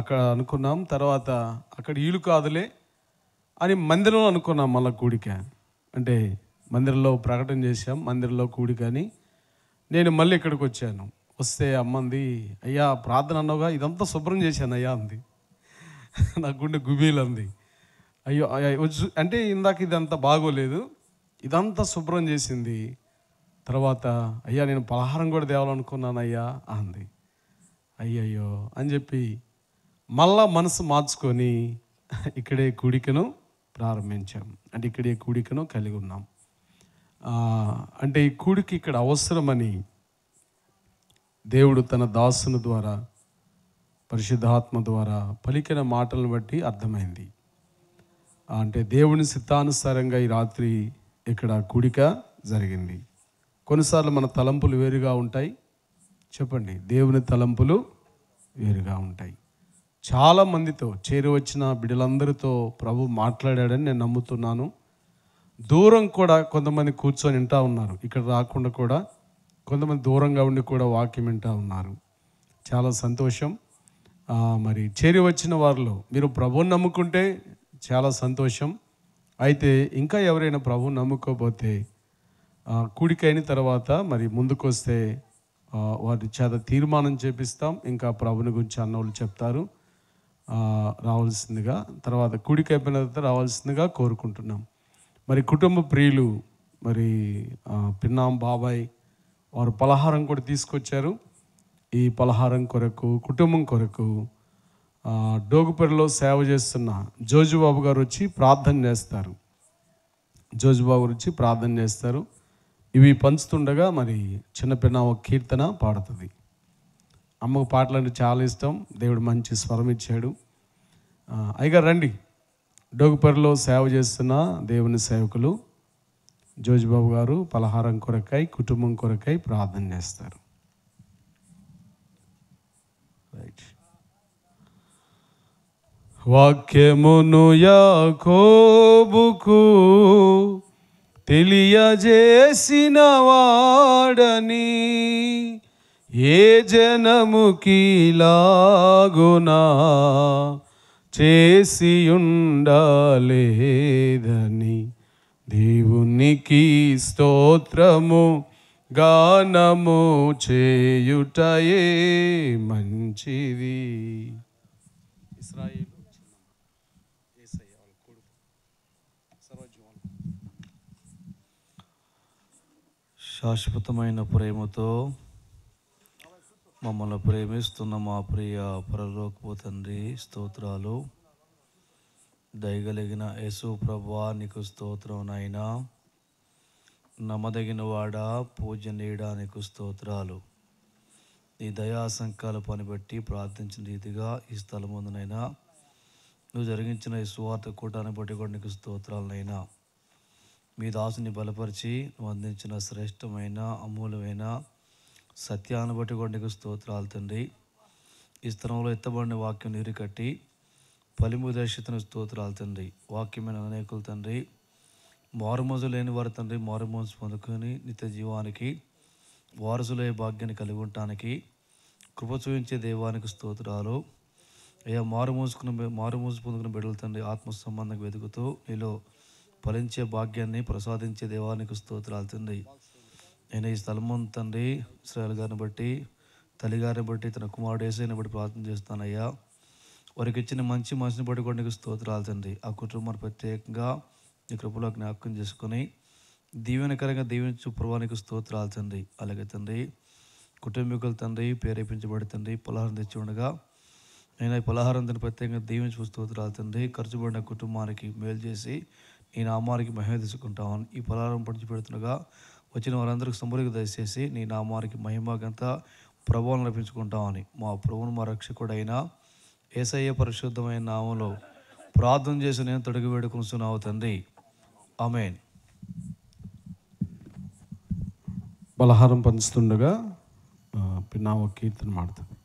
అక్కడ అనుకున్నాం. తర్వాత అక్కడ వీలు కాదులే అని మందిరంలో అనుకున్నాం. మళ్ళీ కూడిక అంటే మందిరంలో ప్రకటన చేశాం, మందిరంలో కూడిక అని. నేను మళ్ళీ ఇక్కడికి వచ్చాను. వస్తే అమ్మంది, అయ్యా ప్రార్థన అన్నావుగా, ఇదంతా శుభ్రం చేశాను అయ్యా అంది. నా గుండె గుబీలు అంది. అయ్యో అంటే ఇందాక ఇదంతా బాగోలేదు, ఇదంతా శుభ్రం చేసింది. తర్వాత అయ్యా నేను పలహారం కూడా తేవాలనుకున్నాను అయ్యా అంది. అయ్యయ్యో అని చెప్పి మళ్ళా మనసు మార్చుకొని ఇక్కడే కూడికను ప్రారంభించాం. అంటే ఇక్కడే కూడికను కలిగి ఉన్నాం. అంటే ఈ కూడికి ఇక్కడ అవసరమని దేవుడు తన దాసుని ద్వారా పరిశుద్ధాత్మ ద్వారా పలికిన మాటలను బట్టి అర్థమైంది. అంటే దేవుని చిత్తానుసారంగా ఈ రాత్రి ఇక్కడ కూడిక జరిగింది. కొన్నిసార్లు మన తలంపులు వేరుగా ఉంటాయి. చెప్పండి, దేవుని తలంపులు వేరుగా ఉంటాయి. చాలామందితో చేరి వచ్చిన బిడ్డలందరితో ప్రభు మాట్లాడాడని నేను నమ్ముతున్నాను. దూరం కూడా కొంతమంది కూర్చొని వింటూ ఉన్నారు. ఇక్కడ రాకుండా కూడా కొంతమంది దూరంగా ఉండి కూడా వాక్యం వింటూ ఉన్నారు. చాలా సంతోషం. మరి చేరి వచ్చిన వారిలో మీరు ప్రభువుని నమ్ముకుంటే చాలా సంతోషం. అయితే ఇంకా ఎవరైనా ప్రభువుని నమ్ముకోకపోతే కూడిక అయిన తర్వాత మరి ముందుకు వస్తే వారి చేత తీర్మానం చేపిస్తాం. ఇంకా ప్రభుని గురించి అన్నోళ్ళు చెప్తారు. రావాల్సిందిగా తర్వాత కూడిక అయిపోయిన తర్వాత రావాల్సిందిగా కోరుకుంటున్నాం. మరి కుటుంబ ప్రియులు మరి పిన్నాం బాబాయ్ వారు పలహారం కూడా తీసుకొచ్చారు. ఈ పలహారం కొరకు కుటుంబం కొరకు డోగుపరిలో సేవ చేస్తున్న జోజుబాబు గారు వచ్చి ప్రార్థన చేస్తారు. జోజుబాబు గారు వచ్చి ప్రార్థన చేస్తారు. ఇవి పంచుతుండగా మరి చిన్న పిన్న ఒక కీర్తన పాడుతుంది. అమ్మకు పాటలు అంటే చాలా ఇష్టం. దేవుడు మంచి స్వరం ఇచ్చాడు. అయ్యగారు రండి. డోగుపరిలో సేవ చేస్తున్న దేవుని సేవకులు జోజుబాబు గారు పలహారం కొరకై కుటుంబం కొరకై ప్రార్థన చేస్తారు. రైట్. వాక్యమును యాకోబుకు తెలియజేసిన వాడని ఏ జనముకిలాగునా చేసి ఉండలేదని దేవునికి స్తోత్రము గానము చేయుటయే మంచిది. ఇశ్రాయేలు శాశ్వతమైన ప్రేమతో మమ్మల్ని ప్రేమిస్తున్న మా ప్రియ పరలోకపు తండ్రి స్తోత్రాలు. దయగలిగిన యేసు ప్రభువా నీకు స్తోత్రం నాయనా. నమ్మదగిన వాడా పూజనీయుడా నీకు స్తోత్రాలు. నీ దయా సంకల్పాన్ని బట్టి ప్రార్థించిన రీతిగా ఈ స్థలం ముందునైనా నువ్వు జరిగించిన ఈ సువార్త కూటాన్ని బట్టి కూడా నీకు స్తోత్రాలనైనా. మీ దాసుని బలపరిచి నువ్వు అందించిన శ్రేష్టమైన అమూల్యమైన సత్యాన్ని బట్టి కూడా నీకు స్తోత్రాలు తండ్రి. ఈ స్థలంలో ఎత్తబడిన వాక్యం నీరు కట్టి ఫలిముదర్శితను స్తోత్రాలు తండ్రి. వాక్యమైన అనేకులు తండ్రి మారుమోజు లేని వారు తండ్రి మారుమోజు పొందుకొని నిత్య జీవానికి వారసులే భాగ్యాన్ని కలిగి ఉండటానికి కృప చూపించే దేవానికి స్తోత్రాలు. అయ్యా మారుమోజు పొందుకున్న బిడ్డలు తండ్రి ఆత్మ సంబంధంగా వెతుకుతూ నీలో ఫలించే భాగ్యాన్ని ప్రసాదించే దేవానికి స్తోత్రాలు తండ్రి. నేను ఈ స్థలం తండ్రి ఇశ్రాయేల్ గారిని బట్టి తల్లిగారిని బట్టి తన కుమారుడు యేసయ్యని బట్టి ప్రార్థన చేస్తానయ్యా. వారికి ఇచ్చిన మంచి మనసుని బట్టి కూడా నీకు స్తోత్రాలు తండ్రి. ఆ కుటుంబాన్ని ప్రత్యేకంగా నీ కృపలో జ్ఞాపకం చేసుకొని దీవెనకరంగా దీవించు ప్రభానికి స్తోత్రాలు తండ్రి. అలాగే తండ్రి కుటుంబీకులు తండ్రి ప్రేరేపించబడి తండ్రి పలహారం తెచ్చి ఉండగా నేను ఈ పలహారం తండ్రి ప్రత్యేకంగా దీవించు స్తోత్రాలు తండ్రి. ఖర్చుపడిన కుటుంబానికి మేలు చేసి నీ నామానికి మహిమ తీసుకుంటామని ఈ పలహారం పంచిపెడుతుండగా వచ్చిన వారందరికీ సమృద్ధిగా దయచేసి నీ నామానికి మహిమగంత ప్రభావం లభించుకుంటామని మా ప్రభువును మా రక్షకుడైన యేసయ్య పరిశుద్ధమైన నామంలో ప్రార్థన చేసి నేను తొడిగి వేడుకొనుచున్నావు తండ్రి. ఆమేన్. పలహారం పంచుతుండగా పిన్నా ఒక కీర్తన మాడుతుంది.